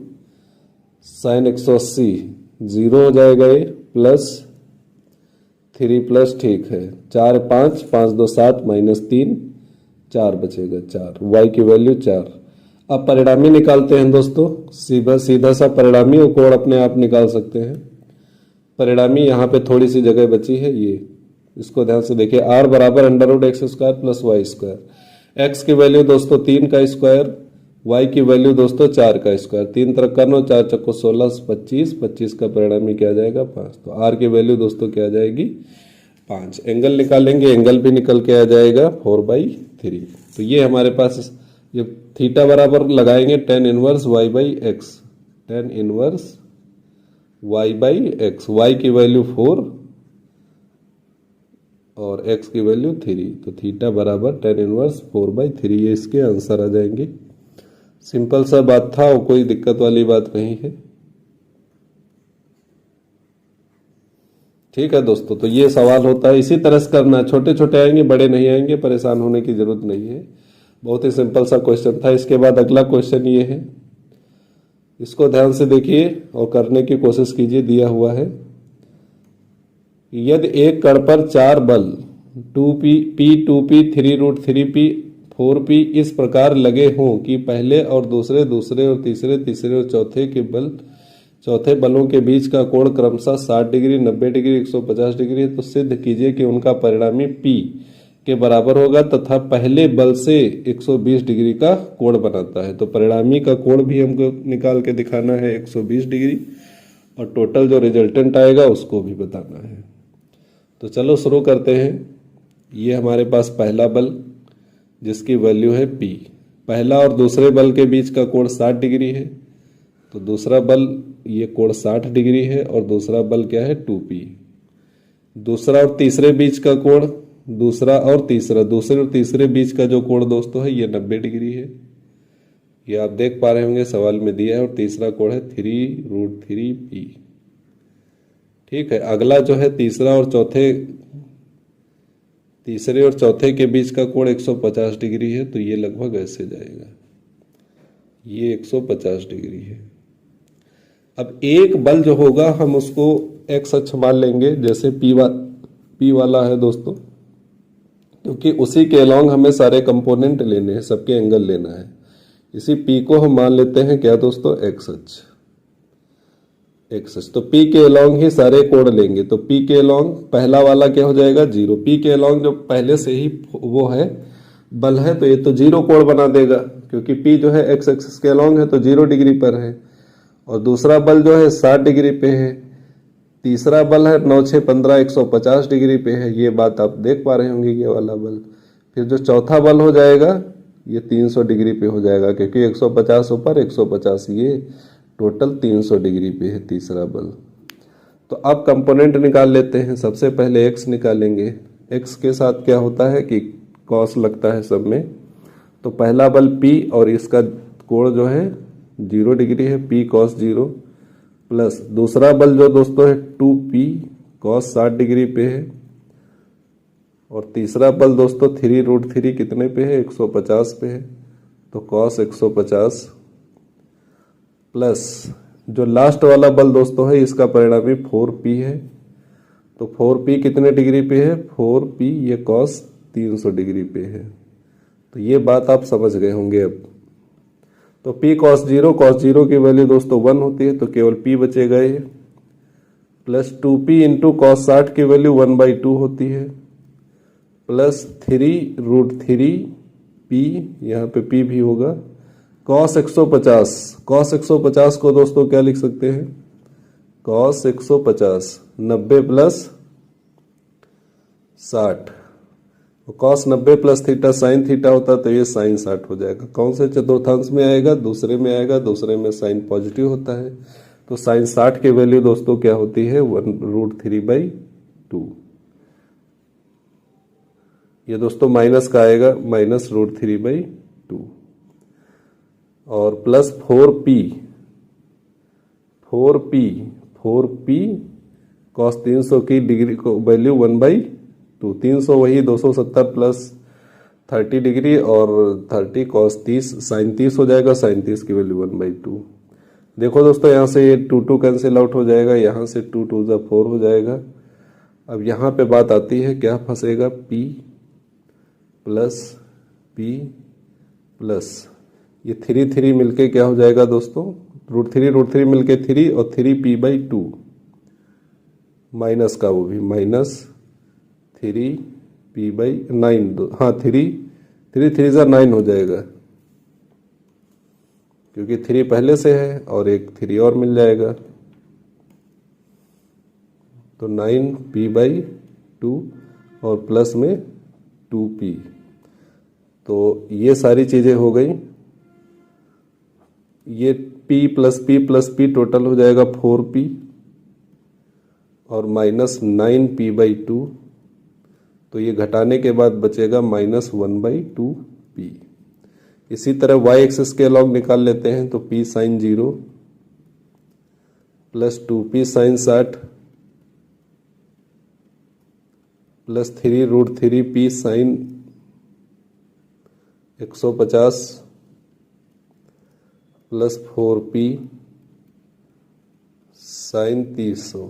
साइन 180 0 हो जाएगा ये प्लस 3 प्लस ठीक है 4 5 5 2 7 -3 4 बचेगा 4। y की वैल्यू 4। अब परिणामी निकालते हैं दोस्तों। सीधा सा परिणामी और कोण अपने आप निकाल सकते हैं। परिणामी यहाँ पे थोड़ी सी जगह बची है, ये इसको ध्यान से देखिए। r बराबर √x² प्लस y²। x की वैल्यू दोस्तों 3 का स्क्वायर, y की वैल्यू दोस्तों 4 का स्क्वायर। 3 तरह करना 4 चक्को 16 25 25 का परिणामी क्या जाएगा 5। तो r की वैल्यू दोस्तों क्या आ जाएगी 5। एंगल निकालेंगे, एंगल भी निकल के आ जाएगा 4/3। तो ये हमारे पास ये थीटा बराबर लगाएंगे tan inverse y/x, tan inverse y/x। y की वैल्यू 4 और x की वैल्यू 3। तो थीटा बराबर tan इनवर्स 4/3। ये इसके आंसर आ जाएंगे। सिंपल सा बात था और कोई दिक्कत वाली बात नहीं है। ठीक है दोस्तों, तो ये सवाल होता है, इसी तरह से करना। छोटे छोटे आएंगे, बड़े नहीं आएंगे, परेशान होने की जरूरत नहीं है। बहुत ही सिंपल सा क्वेश्चन था। इसके बाद अगला क्वेश्चन ये है, इसको ध्यान से देखिए और करने की कोशिश कीजिए। दिया हुआ है, यदि एक कण पर 4 बल 2p, p2p, 3√3p, 4p इस प्रकार लगे हों कि पहले और दूसरे और तीसरे और चौथे बलों के बीच का कोण क्रमशः 60 डिग्री, 90 डिग्री, 150 डिग्री है, तो सिद्ध कीजिए कि उनका परिणामी p के बराबर होगा तथा पहले बल से 120 डिग्री का कोण बनाता है। तो परिणामी का कोण भी हमको निकाल के दिखाना है 120 डिग्री और टोटल जो रिजल्टेंट आएगा उसको भी बताना है। तो चलो शुरू करते हैं। ये हमारे पास पहला बल जिसकी वैल्यू है p। पहला और दूसरे बल के बीच का कोण 60 डिग्री है, तो दूसरा बल ये कोण 60 डिग्री है और दूसरा बल क्या है 2p। दूसरा और तीसरे बीच का कोण, दूसरे और तीसरे बीच का जो कोण दोस्तों है ये 90 डिग्री है। ये आप देख पा रहे होंगे सवाल में दिया है। और तीसरा कोण है 3√3p। ठीक है, अगला जो है तीसरे और चौथे के बीच का कोण 150 डिग्री है, तो ये लगभग ऐसे जाएगा, ये 150 डिग्री है। अब एक बल जो होगा हम उसको एक्स अक्ष मान लेंगे, जैसे P वाला है दोस्तों, क्योंकि उसी के अलोंग हमें सारे कंपोनेंट लेने हैं, सबके एंगल लेना है। इसी P को हम मान लेते हैं क्या दोस्तों एक्स अक्ष। तो P के अलोंग ही सारे कोण लेंगे। तो P के अलोंग पहला वाला क्या हो जाएगा 0। P के अलोंग जो पहले से ही वो है बल है, तो ये तो 0 कोण बना देगा, क्योंकि P जो है एक्स एक्सिस के अलोंग है तो 0 डिग्री पर है। और दूसरा बल जो है 60 डिग्री पे है। तीसरा बल है 9 6 15 150 डिग्री पे है। ये बात आप देख पा रहे होंगे, ये वाला बल। फिर जो चौथा बल हो जाएगा ये 300 डिग्री पे हो जाएगा, क्योंकि 150 ऊपर 150 ये टोटल 300 डिग्री पे है तीसरा बल। तो अब कंपोनेंट निकाल लेते हैं। सबसे पहले x निकालेंगे। x के साथ क्या होता है कि कॉस लगता है सब में। तो पहला बल P और इसका कोण जो है 0 डिग्री है, P cos 0, प्लस दूसरा बल जो दोस्तों है 2P cos 60 डिग्री पे है, और तीसरा बल दोस्तों 3√3 कितने पे है, 150 पे है, तो cos 150, प्लस जो लास्ट वाला बल दोस्तों है इसका परिणामी 4P है। तो 4P कितने डिग्री पे है, 4P ये cos 300 डिग्री पे है। तो ये बात आप समझ गए होंगे अब। तो P cos 0 की वैल्यू दोस्तों 1 होती है, तो केवल P बचेगा ये, प्लस 2P इंटू cos 60 की वैल्यू 1/2 होती है, प्लस 3√3P, यहाँ पे P भी होगा, cos 150 को दोस्तों क्या लिख सकते हैं, cos 150 90 plus 60, cos 90 plus theta sine theta होता तो ये साइन 60 हो जाएगा। कौन से चतुर्थांश में आएगा, दूसरे में आएगा, दूसरे में साइन पॉजिटिव होता है, तो साइन 60 की वैल्यू दोस्तों क्या होती है, 1√3/2। ये दोस्तों माइनस का आएगा, -√3/2, और प्लस 4P cos 300 की डिग्री को वैल्यू 1/2, 300 वही 270 प्लस 30 डिग्री, और 30 cos 30 साइन 30 हो जाएगा, साइन 30 की वैल्यू 1/2। देखो दोस्तों यहाँ से ये 2 कैंसिल आउट हो जाएगा, यहाँ से 2 2 जा 4 हो जाएगा। अब यहाँ पे बात आती है, क्या फंसेगा, P प्लस ये 3 मिलके क्या हो जाएगा दोस्तों, √3 मिलके 3, और 3P/2 माइनस का वो भी -3P/9, हाँ 3 जा 9 हो जाएगा, क्योंकि 3 पहले से है और एक 3 और मिल जाएगा, तो 9P/2 और प्लस में 2P। तो ये सारी चीजें हो गई। ये P प्लस P टोटल हो जाएगा 4P और -9P/2, तो ये घटाने के बाद बचेगा -1/2P। इसी तरह y एक्सिस के अलॉन्ग निकाल लेते हैं, तो P sin 0 plus 2P sin 60 plus 3√3P sin 150 plus 4P sin 300।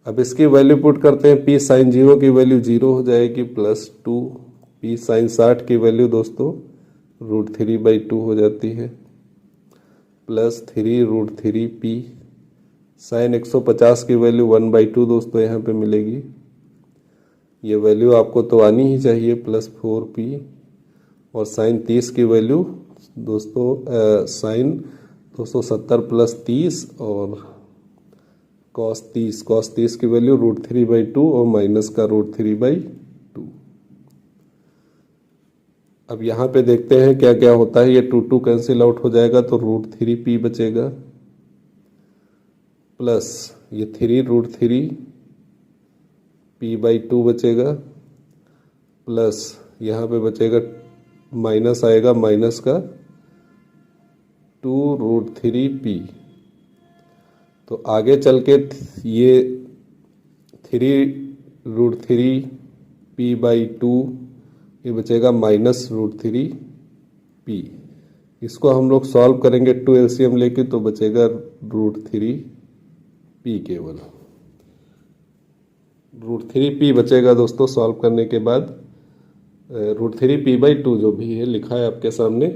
अब इसकी वैल्यू पुट करते हैं, P sin 0 की वैल्यू 0 हो जाएगी, प्लस 2P sin 60 की वैल्यू दोस्तों √3/2 हो जाती है, प्लस 3√3P sin 150 की वैल्यू 1/2 दोस्तों यहाँ पे मिलेगी। ये वैल्यू आपको तो आनी ही चाहिए, प्लस 4P, और साइन 30 की वैल्यू दोस्तों साइन 270 प्लस 30, और cos 30 की वैल्यू √3/2 और माइनस का √3/2। अब यहाँ पे देखते हैं क्या क्या होता है। ये 2 कैंसिल आउट हो जाएगा, तो √3P बचेगा, प्लस ये 3√3P/2 बचेगा, प्लस यहाँ पे बचेगा माइनस आएगा, माइनस का 2√3P। तो आगे चल के ये 3√3P/2 ये बचेगा -√3P। इसको हम लोग सॉल्व करेंगे 2 एलसीएम लेके, तो बचेगा √3P, केवल √3P बचेगा दोस्तों सॉल्व करने के बाद। √3P/2 जो भी है लिखा है आपके सामने।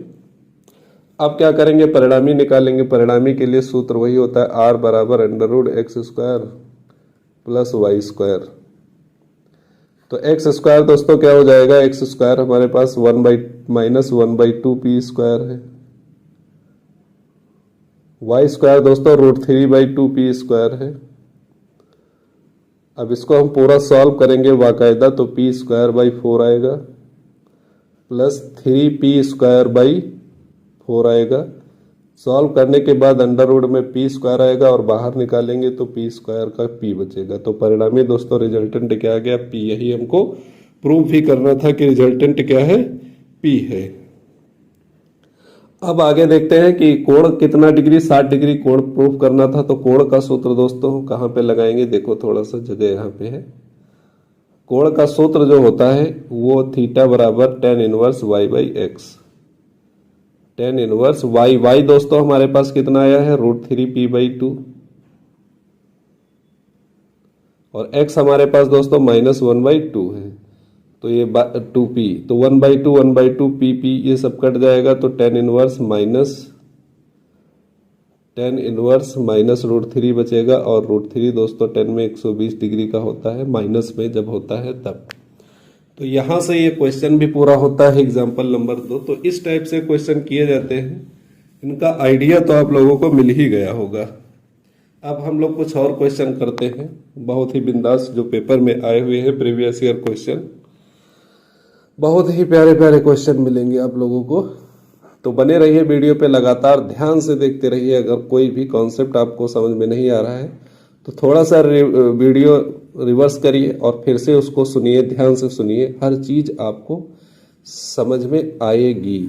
अब क्या करेंगे, परिणामी निकालेंगे। परिणामी के लिए सूत्र वही होता है, R बराबर √x² प्लस y²। तो x² दोस्तों क्या हो जाएगा, x² हमारे पास -1/2P² है, y² दोस्तों √3/2P² है। अब इसको हम पूरा सॉल्व करेंगे बाकायदा, तो P²/4 आएगा, प्लस 3P²/4 आएगा, सॉल्व करने के बाद अंडर रूट में पी स्क्वायर आएगा और बाहर निकालेंगे तो पी स्क्वायर का पी बचेगा। तो परिणामी दोस्तों रिजल्टेंट क्या आ गया? पी। यही हमको प्रूव भी करना था कि रिजल्टेंट क्या है? पी है। अब आगे देखते हैं कि कोण कितना डिग्री, 60 डिग्री कोण प्रूव करना था। तो कोण का सूत्र दोस्तों कहाँ पे लगाएंगे? देखो थोड़ा सा जगह यहाँ पे है। कोण का सूत्र जो होता है वो थीटा बराबर tan inverse y by x. tan inverse y दोस्तों हमारे पास कितना आया है? √3p/2 और x हमारे पास दोस्तों -1/2 है। तो ये 2p, तो 1/2 pp ये सब कट जाएगा तो tan इनवर्स माइनस √3 बचेगा। और √3 दोस्तों tan में 120 डिग्री का होता है, माइनस में जब होता है तब। तो यहां से ये क्वेश्चन भी पूरा होता है एग्जाम्पल नंबर 2। तो इस टाइप से क्वेश्चन किए जाते हैं। इनका आइडिया तो आप लोगों को मिल ही गया होगा। अब हम लोग कुछ और क्वेश्चन करते हैं, बहुत ही बिंदास, जो पेपर में आए हुए हैं प्रीवियस ईयर क्वेश्चन। बहुत ही प्यारे प्यारे क्वेश्चन मिलेंगे आप लोगों को। तो बने रहिए वीडियो पे, लगातार ध्यान से देखते रहिए। अगर कोई भी कॉन्सेप्ट आपको समझ में नहीं आ रहा है तो थोड़ा सा वीडियो रिवर्स करिए और फिर से उसको सुनिए, ध्यान से सुनिए, हर चीज आपको समझ में आएगी।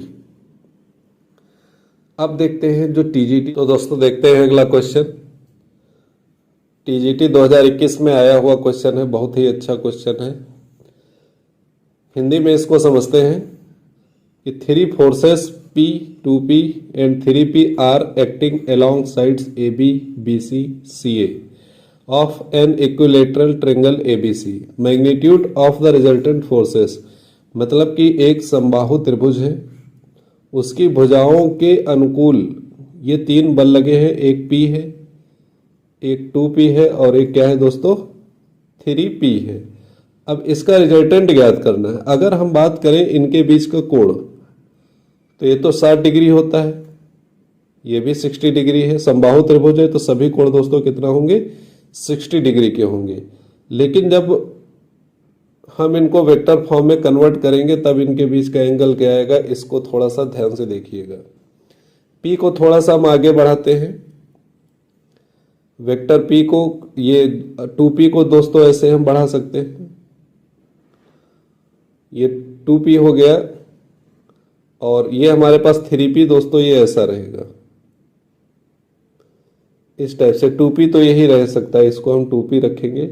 अब देखते हैं जो टीजीटी। तो दोस्तों देखते हैं अगला क्वेश्चन। टीजीटी 2021 में आया हुआ क्वेश्चन है, बहुत ही अच्छा क्वेश्चन है। हिंदी में इसको समझते हैं कि 3 forces P, 2P and 3P are acting along sides AB, BC, CA of an equilateral triangle ABC. Magnitude of the resultant forces, मतलब कि एक समबाहु त्रिभुज है, उसकी भुजाओं के अनुकूल ये 3 बल लगे हैं। एक P है, एक 2P है और एक क्या है दोस्तों? 3P है। अब इसका रिजल्टेंट ज्ञात करना है। अगर हम बात करें इनके बीच का कोण, तो ये तो 60 डिग्री होता है, ये भी 60 डिग्री है। समबाहु त्रिभुज है तो सभी कोण दोस्तों कितना होंगे? 60 डिग्री के होंगे। लेकिन जब हम इनको वेक्टर फॉर्म में कन्वर्ट करेंगे तब इनके बीच का एंगल क्या आएगा? इसको थोड़ा सा ध्यान से देखिएगा। P को थोड़ा सा हम आगे बढ़ाते हैं। वेक्टर P को, ये 2P को दोस्तों ऐसे हम बढ़ा सकते हैं। ये 2P हो गया और ये हमारे पास 3P दोस्तों, ये ऐसा रहेगा इस टाइप से। 2P तो यही रह सकता है, इसको हम 2P रखेंगे।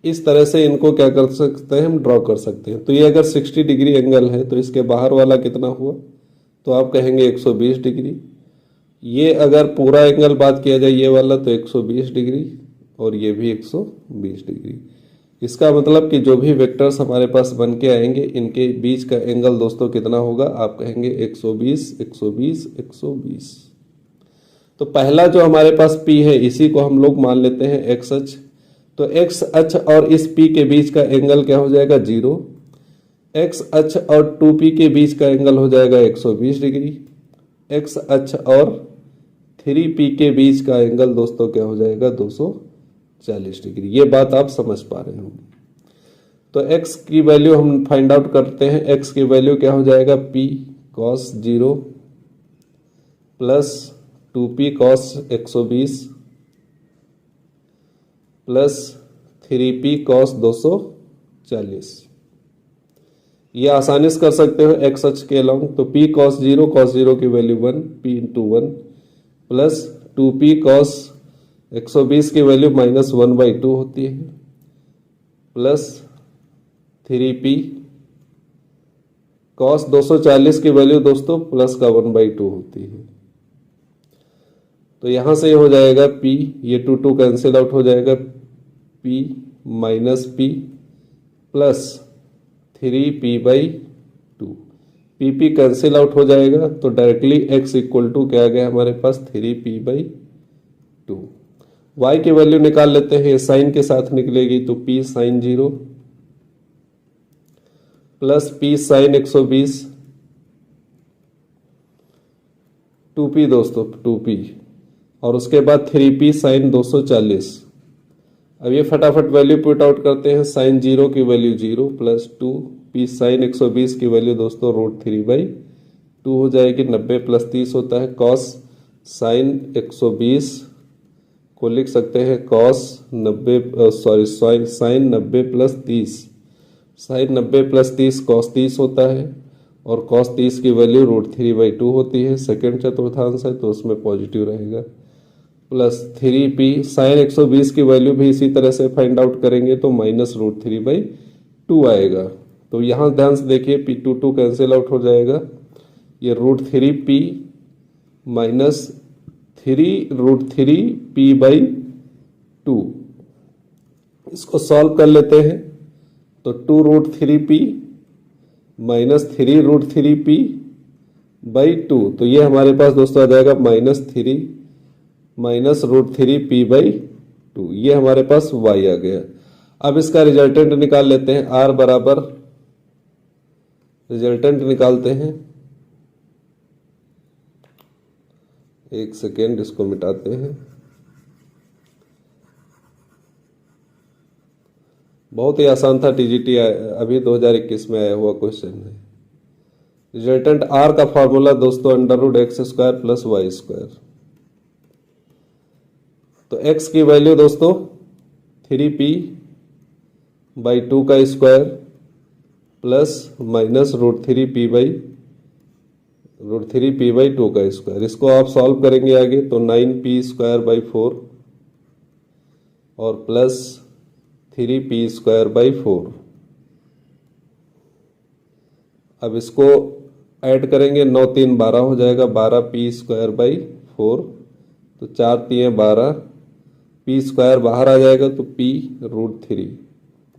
इस तरह से इनको क्या कर सकते हैं? हम ड्रॉ कर सकते हैं। तो ये अगर 60 डिग्री एंगल है तो इसके बाहर वाला कितना हुआ? तो आप कहेंगे 120 डिग्री। ये अगर पूरा एंगल बात किया जाए ये वाला तो 120 डिग्री और ये भी 120 डिग्री। इसका मतलब कि जो भी वेक्टर्स हमारे पास बन के आएंगे इनके बीच का एंगल दोस्तों कितना होगा? आप कहेंगे 120, 120, 120। तो पहला जो हमारे पास P है इसी को हम लोग मान लेते हैं एक्स अक्ष। तो एक्स अक्ष और इस P के बीच का एंगल क्या हो जाएगा? 0। एक्स अक्ष और 2P के बीच का एंगल हो जाएगा 120 डिग्री। एक्स अक्ष और 3P के बीच का एंगल दोस्तों क्या हो जाएगा? 240 डिग्री। ये बात आप समझ पा रहे होंगे। तो x की वैल्यू हम फाइंड आउट करते हैं। x की वैल्यू क्या हो जाएगा? P cos 0 plus 2P cos 120 plus 3P cos 240। ये आसानी से कर सकते हो x अक्ष के अलॉन्ग। तो P cos 0 की value 1, P into 1 plus 2P cos 120 की वैल्यू -1/2 होती है प्लस 3P cos 240 की वैल्यू दोस्तों प्लस का 1/2 होती है। तो यहां से हो जाएगा P, ये 2 कैंसिल आउट हो जाएगा, P minus P plus 3P/2। PP cancel out हो जाएगा तो डायरेक्टली x इक्वल टू क्या आ गया हमारे पास? 3P/2। y की वैल्यू निकाल लेते हैं, साइन के साथ निकलेगी तो P sine 0 plus P sine 120, 2P दोस्तों 2P और उसके बाद 3P साइन 240। अब ये फटाफट वैल्यू पुट आउट करते हैं। साइन 0 की वैल्यू 0 प्लस 2 पी साइन 120 की वैल्यू दोस्तों √3/2 हो जाएगी। 90 + 30 होता है कॉस साइन 120 को लिख सकते हैं कॉस 90 साइन 90 + 30, साइन 90 + 30 कॉस 30 होता है और कॉस 30 की वैल्यू √3/2 होती है। सेकंड चतुर्थांश है तो उसमें पॉजिटिव रहेगा। प्लस 3p साइन 120 की वैल्यू भी इसी तरह से फाइंड आउट करेंगे तो -√3/2 आएगा। तो यहाँ ध्यान से देखिए p2 कैंसिल आउट हो जाएगा। ये √3p माइनस 3√3p/2 इसको सॉल्व कर लेते हैं तो 2√3p माइनस 3√3p/2 तो ये हमारे पास दोस्तों आ जाएगा -√3p/2 ये हमारे पास y आ गया। अब इसका रिजल्टेंट निकाल लेते हैं। r बराबर रिजल्टेंट निकालते हैं, एक सेकेंड इसको मिटाते हैं। बहुत ही आसान था, टीजीटी अभी 2021 में आया हुआ क्वेश्चन है। रिजल्टेंट r का फॉर्मूला दोस्तों √x² + y²। तो x की वैल्यू दोस्तों 3p/2 का स्क्वायर प्लस माइनस √3p/2 का स्क्वायर। इसको आप सॉल्व करेंगे आगे तो 9p² 4 और प्लस 3p² 4। अब इसको ऐड करेंगे 9 3 12 हो जाएगा 12p² 4 तो 4 3 12 p² बाहर आ जाएगा तो p√3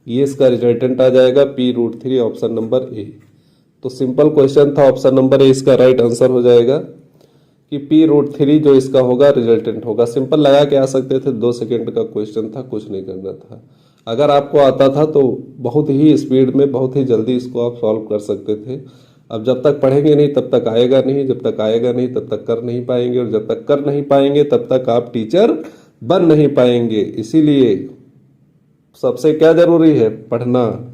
ये इसका रिजल्टेंट आ जाएगा p√3 ऑप्शन नंबर ए। तो सिंपल क्वेश्चन था, ऑप्शन नंबर ए इसका राइट आंसर हो जाएगा कि p√3 जो इसका होगा रिजल्टेंट होगा। सिंपल लगा के आ सकते थे, 2 सेकेंड का क्वेश्चन था, कुछ नहीं करना था। अगर आपको आता था तो बहुत ही स्पीड में बहुत ही जल्दी इसको आप सॉल्व कर सकते थे। अब जब तक पढ़ेंगे नहीं तब तक आएगा नहीं, जब तक आएगा नहीं तब तक कर नहीं पाएंगे, और जब तक कर नहीं पाएंगे तब तक आप टीचर बन नहीं पाएंगे। इसीलिए सबसे क्या जरूरी है, पढ़ना।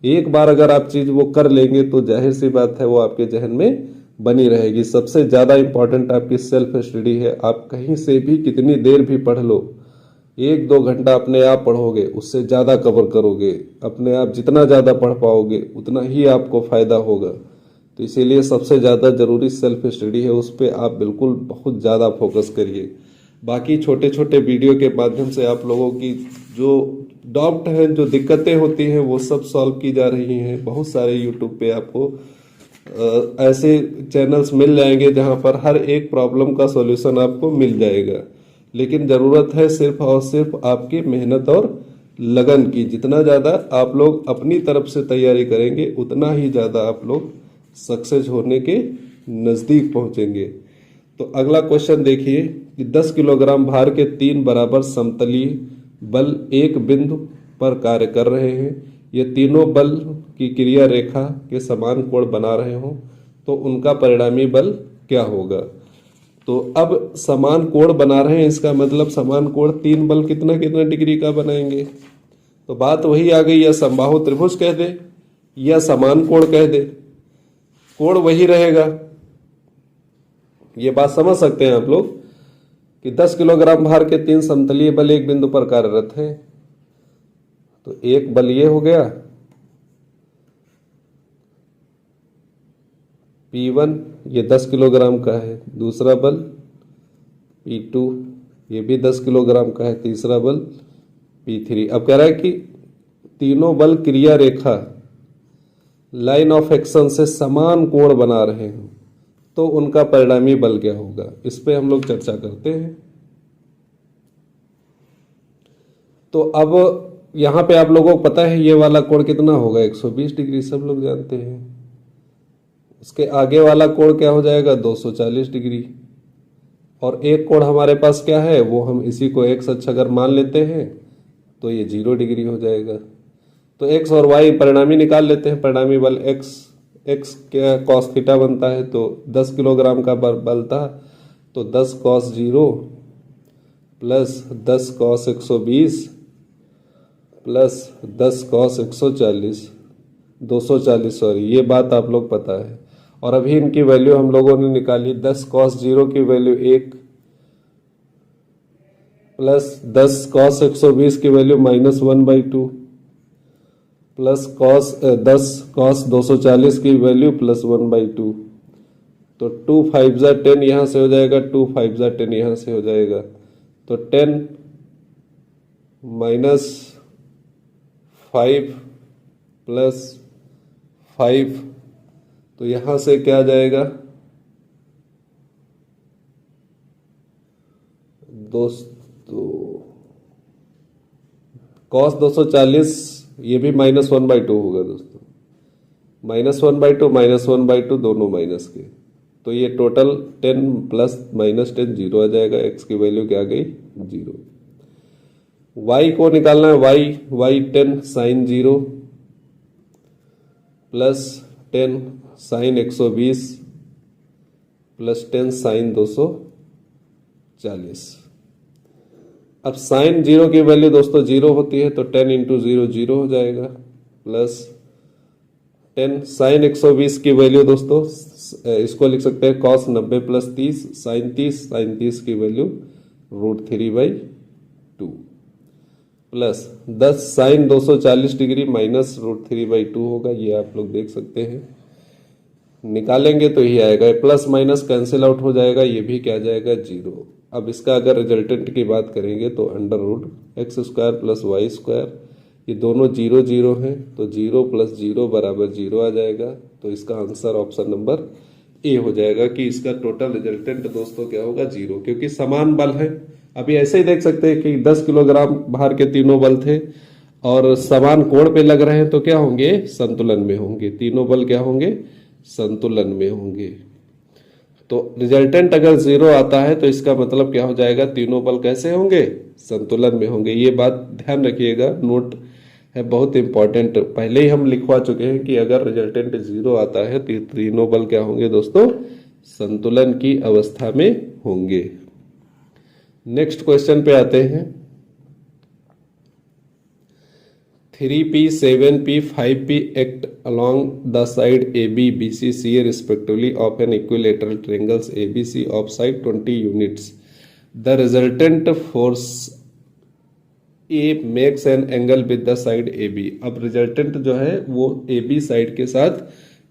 एक बार अगर आप चीज वो कर लेंगे तो जाहिर सी बात है वो आपके जहन में बनी रहेगी। सबसे ज्यादा इंपॉर्टेंट आपकी सेल्फ स्टडी है। आप कहीं से भी कितनी देर भी पढ़ लो, 1-2 घंटा अपने आप पढ़ोगे उससे ज्यादा कवर करोगे। अपने आप जितना ज्यादा पढ़ पाओगे उतना ही आपको फायदा होगा। तो इसीलिए सबसे ज्यादा जरूरी सेल्फ स्टडी है, उस पर आप बिल्कुल बहुत ज्यादा फोकस करिए। बाकी छोटे छोटे वीडियो के माध्यम से आप लोगों की जो डाउट हैं, जो दिक्कतें होती हैं, वो सब सॉल्व की जा रही हैं। बहुत सारे यूट्यूब पे आपको ऐसे चैनल्स मिल जाएंगे जहां पर हर एक प्रॉब्लम का सॉल्यूशन आपको मिल जाएगा। लेकिन ज़रूरत है सिर्फ और सिर्फ आपकी मेहनत और लगन की। जितना ज़्यादा आप लोग अपनी तरफ से तैयारी करेंगे उतना ही ज़्यादा आप लोग सक्सेस होने के नज़दीक पहुंचेंगे। तो अगला क्वेश्चन देखिए कि 10 किलोग्राम भार के 3 बराबर समतलीय बल एक बिंदु पर कार्य कर रहे हैं। ये तीनों बल की क्रिया रेखा के समान कोण बना रहे हों तो उनका परिणामी बल क्या होगा। तो अब समान कोण बना रहे हैं, इसका मतलब समान कोण 3 बल कितना कितना डिग्री का बनाएंगे। तो बात वही आ गई, या समबाहु त्रिभुज कह दे या समान कोण कह दे, कोण वही रहेगा। ये बात समझ सकते हैं आप लोग कि 10 किलोग्राम भार के 3 समतलीय बल एक बिंदु पर कार्यरत हैं। तो एक बल ये हो गया P1, ये 10 किलोग्राम का है। दूसरा बल P2, ये भी 10 किलोग्राम का है। तीसरा बल P3। अब कह रहा है कि तीनों बल क्रिया रेखा लाइन ऑफ एक्शन से समान कोण बना रहे हैं तो उनका परिणामी बल क्या होगा। इस पे हम लोग चर्चा करते हैं। तो अब यहां पे आप लोगों को पता है ये वाला कोण कितना होगा, 120 डिग्री, सब लोग जानते हैं। उसके आगे वाला कोण क्या हो जाएगा, 240 डिग्री। और एक कोण हमारे पास क्या है, वो हम इसी को x अक्ष अगर मान लेते हैं तो ये 0 डिग्री हो जाएगा। तो x और y परिणामी निकाल लेते हैं। परिणामी बल x क्या cos थीटा बनता है, तो 10 किलोग्राम का बल था तो 10 cos 0 plus 10 cos 120 plus 10 cos 140 240, sorry, ये बात आप लोग पता है। और अभी इनकी वैल्यू हम लोगों ने निकाली, 10 cos 0 की वैल्यू 1 प्लस 10 cos 120 की वैल्यू -1/2 प्लस 10 cos 240 की वैल्यू +1/2। तो 2 5 जा 10 यहाँ से हो जाएगा, 2 5 जा 10 यहाँ से हो जाएगा। तो 10 -5 प्लस 5, तो यहाँ से क्या आ जाएगा दोस्तों, cos 240 ये भी -1/2 होगा दोस्तों, -1/2 -1/2 दोनों माइनस के। तो ये टोटल 10 प्लस -10 0 आ जाएगा। x की वैल्यू क्या आ गई, 0। y को निकालना है, y 10 sin 0 plus 10 sin 120 plus 10 sin 240। अब साइन 0 की वैल्यू दोस्तों 0 होती है, तो 10 इंटू 0 0 हो जाएगा, प्लस 10 साइन 120 की वैल्यू दोस्तों इसको लिख सकते हैं cos 90 प्लस 30 साइन 30 की value √3/2 plus 10 sine 240 degree minus √3/2 होगा। ये आप लोग देख सकते हैं, निकालेंगे तो ये आएगा, प्लस माइनस कैंसिल आउट हो जाएगा, ये भी क्या जाएगा, 0। अब इसका अगर रिजल्टेंट की बात करेंगे तो √x² प्लस y², ये दोनों 0 0 हैं, तो 0 + 0 = 0 आ जाएगा। तो इसका आंसर ऑप्शन नंबर ए हो जाएगा कि इसका टोटल रिजल्टेंट दोस्तों क्या होगा, 0, क्योंकि समान बल है। अभी ऐसे ही देख सकते हैं कि 10 किलोग्राम भार के तीनों बल थे और समान कोण पे लग रहे हैं, तो क्या होंगे, संतुलन में होंगे। तीनों बल क्या होंगे, संतुलन में होंगे। तो रिजल्टेंट अगर 0 आता है तो इसका मतलब क्या हो जाएगा, तीनों बल कैसे होंगे, संतुलन में होंगे। ये बात ध्यान रखिएगा, नोट है बहुत इंपॉर्टेंट। पहले ही हम लिखवा चुके हैं कि अगर रिजल्टेंट 0 आता है तो तीनों बल क्या होंगे दोस्तों, संतुलन की अवस्था में होंगे। नेक्स्ट क्वेश्चन पे आते हैं। 3p, 7p, 5p act along the side AB, BC, CA respectively of an equilateral triangles ABC of side 20 units. The resultant force A makes an angle with the side AB. अब resultant जो है वो AB side के साथ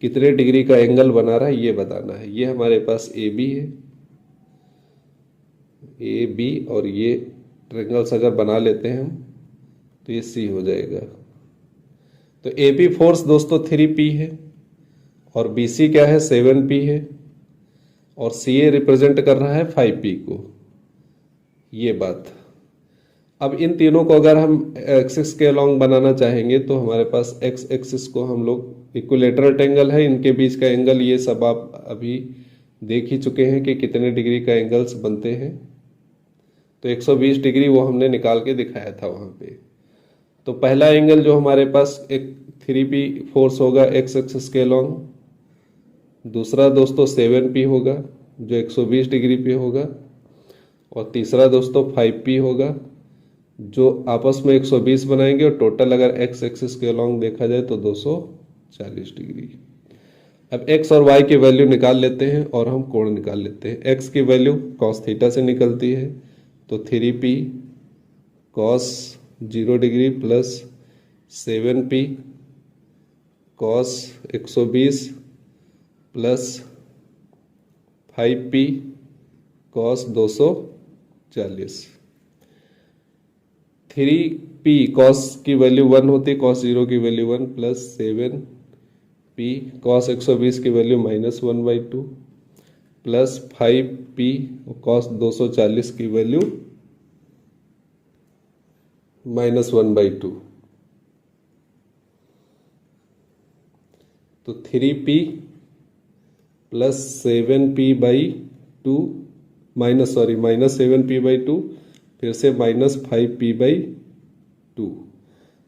कितने degree का angle बना रहा है ये बताना है। ये हमारे पास AB है, AB, और ये ट्रायंगल्स अगर बना लेते हैं हम तो ये C हो जाएगा। तो AB फोर्स दोस्तों 3p है और BC क्या है, 7p है, और CA रिप्रेजेंट कर रहा है 5p को। ये बात, अब इन तीनों को अगर हम एक्सिस के अलोंग बनाना चाहेंगे तो हमारे पास एक्स एक्सिस को हम लोग, इक्विलेटरल ट्रायंगल है, इनके बीच का एंगल ये सब आप अभी देख ही चुके हैं कि कितने डिग्री का एंगल्स बनते हैं। तो 120 डिग्री वो हमने निकाल के दिखाया था वहां पे। तो पहला एंगल जो हमारे पास एक 3p फोर्स होगा एक्स एक्सिस के अलोंग, दूसरा दोस्तों 7p होगा जो 120 डिग्री पे होगा, और तीसरा दोस्तों 5p होगा जो आपस में 120 बनाएंगे, और टोटल अगर एक्स एक्सिस के अलोंग देखा जाए तो 240 डिग्री। अब x और y की वैल्यू निकाल लेते हैं और हम कोण निकाल लेते हैं। x की वैल्यू cos थीटा से निकलती है, तो 3p cos 0 degree plus 7p cos 120 plus 5p cos 240। 3p cos की वैल्यू 1 होती है, cos 0 की वैल्यू 1, प्लस 7p cos 120 की वैल्यू -1/2 प्लस 5p cos 240 की वैल्यू -1/2। तो 3p प्लस 7p/2 -7p/2 फिर से -5p/2, तो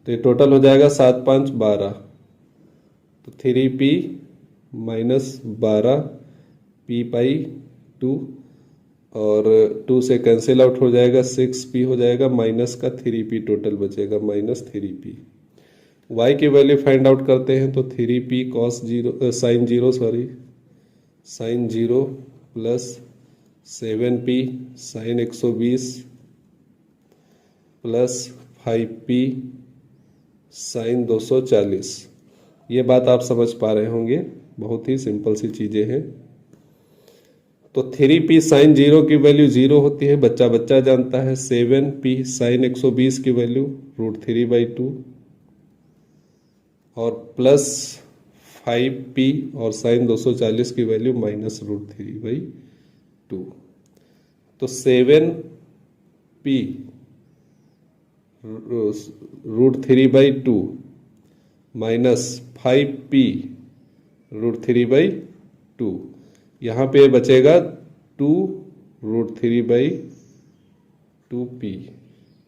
ये टोटल हो जाएगा 7 5 12। तो 3p -12p/2 और 2 से कैंसिल आउट हो जाएगा, 6p हो जाएगा, माइनस का 3p टोटल बचेगा, -3p। y की वैल्यू फाइंड आउट करते हैं तो 3p cos 0 sine 0 plus 7p sine 120 plus 5p sine 240। ये बात आप समझ पा रहे होंगे, बहुत ही सिंपल सी चीज़ें हैं। तो 3p साइन 0 की वैल्यू 0 होती है, बच्चा बच्चा जानता है। 7p साइन 120 की वैल्यू √3/2 और प्लस 5p और साइन 240 की वैल्यू -√3/2। तो 7p √3/2 माइनस 5p √3/2, यहाँ पे बचेगा 2√3/2p।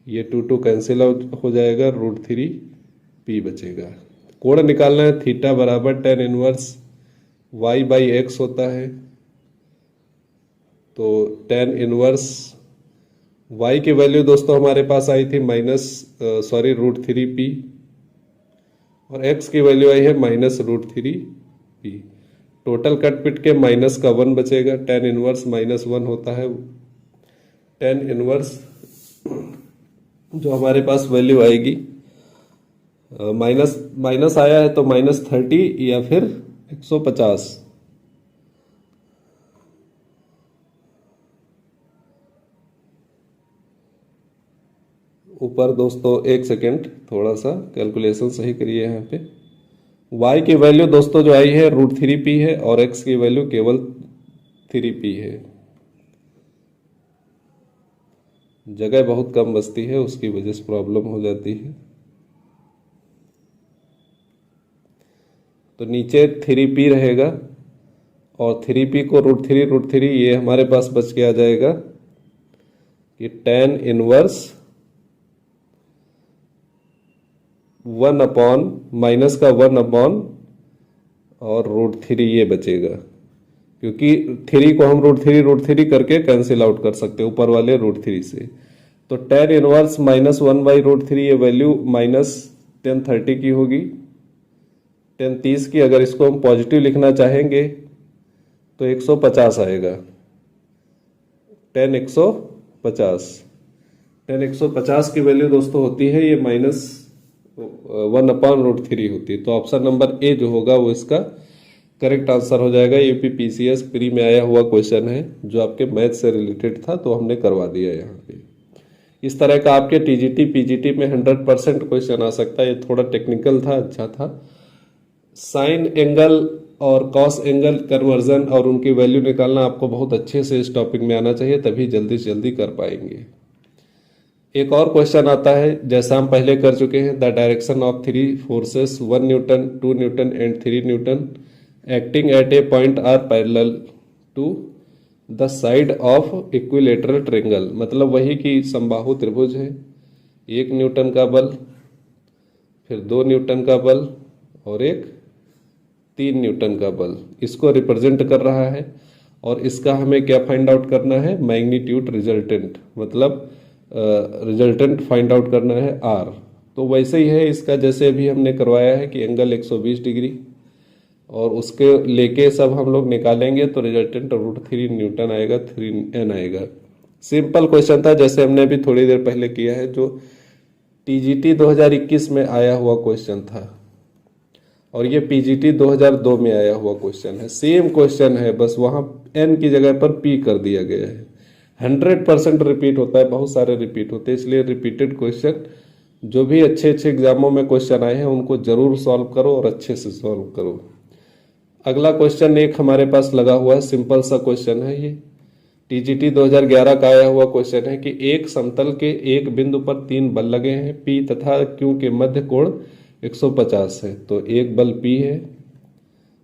ये 2 कैंसिल आउट हो जाएगा, √3p बचेगा। कोण निकालना है, थीटा बराबर tan इनवर्स y/x होता है। तो tan इनवर्स y की वैल्यू दोस्तों हमारे पास आई थी √3p और x की वैल्यू आई है -√3p। टोटल कट पिट के माइनस का 1 बचेगा, tan इनवर्स -1 होता है। tan इनवर्स जो हमारे पास वैल्यू आएगी माइनस आया है तो -30 या फिर 150। ऊपर दोस्तों एक सेकेंड, थोड़ा सा कैलकुलेशन सही करिए। यहाँ पे y की वैल्यू दोस्तों जो आई है √3p है और x की वैल्यू केवल 3p है। जगह बहुत कम बचती है, उसकी वजह से प्रॉब्लम हो जाती है। तो नीचे 3p रहेगा और 3p को √3 ये हमारे पास बच के आ जाएगा कि tan इनवर्स 1 माइनस का 1 और √3 ये बचेगा, क्योंकि 3 को हम √3 करके कैंसिल आउट कर सकते हैं ऊपर वाले √3 से। तो tan इनवर्स -1/√3 ये वैल्यू -tan30 की होगी। tan30 की अगर इसको हम पॉजिटिव लिखना चाहेंगे तो 150 आएगा। tan 150 की वैल्यू दोस्तों होती है ये -1/√3 होती है। तो ऑप्शन नंबर ए जो होगा वो इसका करेक्ट आंसर हो जाएगा। यूपीपीसीएस प्री में आया हुआ क्वेश्चन है जो आपके मैथ से रिलेटेड था, तो हमने करवा दिया यहाँ पे। इस तरह का आपके टीजीटी पीजीटी में 100% क्वेश्चन आ सकता है। ये थोड़ा टेक्निकल था, अच्छा था। साइन एंगल और कॉस एंगल कन्वर्जन और उनकी वैल्यू निकालना आपको बहुत अच्छे से इस टॉपिक में आना चाहिए, तभी जल्दी से जल्दी कर पाएंगे। एक और क्वेश्चन आता है, जैसा हम पहले कर चुके हैं, the direction of 3 forces 1 newton 2 newton and 3 newton acting at a point are parallel to the side of equilateral triangle. मतलब वही कि समबाहु त्रिभुज है, 1 न्यूटन का बल, फिर 2 न्यूटन का बल और एक 3 न्यूटन का बल, इसको रिप्रेजेंट कर रहा है। और इसका हमें क्या फाइंड आउट करना है, मैग्नीट्यूड रिजल्टेंट, मतलब रिजल्टेंट फाइंड आउट करना है आर। तो वैसे ही है इसका, जैसे अभी हमने करवाया है कि एंगल 120 डिग्री और उसके लेके सब हम लोग निकालेंगे तो रिजल्टेंट √3 न्यूटन आएगा, 3n आएगा। सिंपल क्वेश्चन था, जैसे हमने अभी थोड़ी देर पहले किया है, जो टीजीटी 2021 में आया हुआ क्वेश्चन था और ये पीजीटी 2002 में आया हुआ क्वेश्चन है। सेम क्वेश्चन है, बस वहाँ n की जगह पर p कर दिया गया है। 100% रिपीट होता है, बहुत सारे रिपीट होते हैं, इसलिए रिपीटेड क्वेश्चन जो भी अच्छे अच्छे एग्जामों में क्वेश्चन आए हैं उनको जरूर सॉल्व करो और अच्छे से सॉल्व करो। अगला क्वेश्चन एक हमारे पास लगा हुआ है, सिंपल सा क्वेश्चन है। ये टीजीटी 2011 का आया हुआ क्वेश्चन है कि एक समतल के एक बिंदु पर 3 बल लगे हैं, P तथा Q के मध्य कोण 150 है। तो एक बल P है,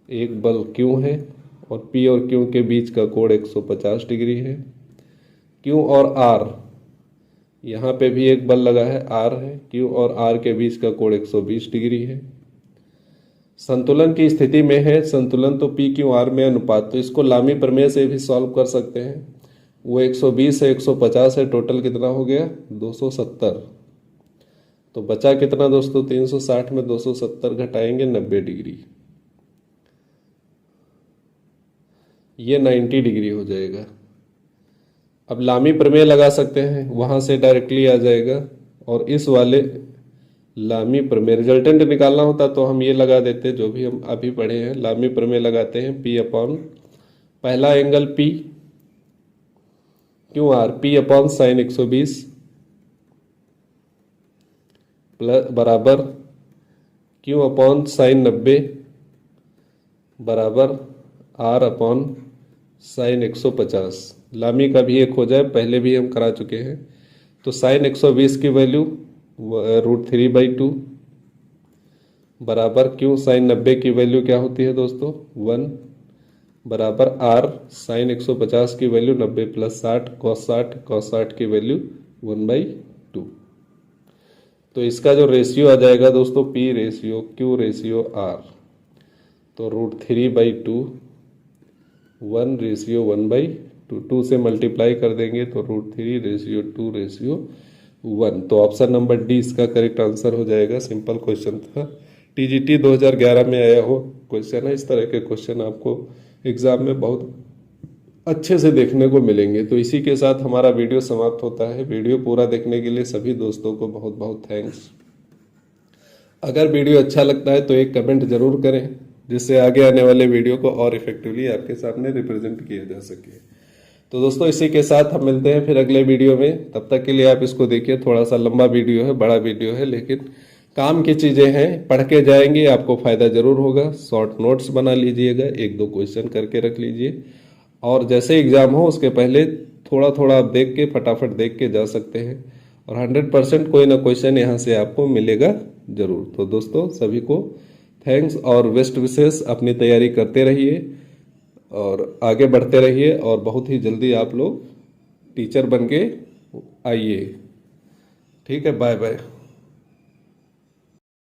एक बल Q है और P और Q के बीच का कोण 150 डिग्री है। Q और R, यहाँ पे भी एक बल लगा है, R है। Q और R के बीच का कोण 120 डिग्री है। संतुलन की स्थिति में है, संतुलन तो P Q R में अनुपात, तो इसको लामी प्रमेय से भी सॉल्व कर सकते हैं। वो 120 है, 150 है, टोटल कितना हो गया 270। तो बचा कितना दोस्तों, 360 में 270 घटाएंगे 90 डिग्री, ये 90 डिग्री हो जाएगा। अब लामी प्रमेय लगा सकते हैं, वहां से डायरेक्टली आ जाएगा। और इस वाले लामी प्रमेय रिजल्टेंट निकालना होता तो हम ये लगा देते, जो भी हम अभी पढ़े हैं। लामी प्रमेय लगाते हैं, पी अपॉन पहला angle P Q R, P upon sine 120 plus बराबर क्यों अपॉन साइन 90 बराबर आर अपॉन साइन 150। लामी का भी एक हो जाए, पहले भी हम करा चुके हैं। तो साइन 120 की वैल्यू √3/2 बराबर क्यों साइन 90 की वैल्यू क्या होती है दोस्तों 1 बराबर आर साइन 150 की वैल्यू 90 प्लस 60 cos 60 की वैल्यू 1/2। तो इसका जो रेशियो आ जाएगा दोस्तों P ratio Q ratio R, तो √3/2 1 रेशियो 1/2, 2 से मल्टीप्लाई कर देंगे तो √3 रेशियो 2 रेशियो 1। तो ऑप्शन नंबर डी इसका करेक्ट आंसर हो जाएगा। सिंपल क्वेश्चन था, TGT 2011 में आया हो क्वेश्चन है। इस तरह के क्वेश्चन आपको एग्जाम में बहुत अच्छे से देखने को मिलेंगे। तो इसी के साथ हमारा वीडियो समाप्त होता है। वीडियो पूरा देखने के लिए सभी दोस्तों को बहुत बहुत थैंक्स। अगर वीडियो अच्छा लगता है तो एक कमेंट जरूर करें, जिससे आगे आने वाले वीडियो को और इफेक्टिवली आपके सामने रिप्रेजेंट किया जा सके। तो दोस्तों इसी के साथ हम मिलते हैं फिर अगले वीडियो में। तब तक के लिए आप इसको देखिए, थोड़ा सा लंबा वीडियो है, बड़ा वीडियो है, लेकिन काम की चीज़ें हैं, पढ़ के जाएंगे आपको फ़ायदा ज़रूर होगा। शॉर्ट नोट्स बना लीजिएगा, 1-2 क्वेश्चन करके रख लीजिए, और जैसे एग्ज़ाम हो उसके पहले थोड़ा थोड़ा आप देख के फटाफट देख के जा सकते हैं, और 100% कोई ना क्वेश्चन यहाँ से आपको मिलेगा ज़रूर। तो दोस्तों सभी को थैंक्स और बेस्ट विशेस। अपनी तैयारी करते रहिए और आगे बढ़ते रहिए, और बहुत ही जल्दी आप लोग टीचर बन के आइए। ठीक है, बाय बाय।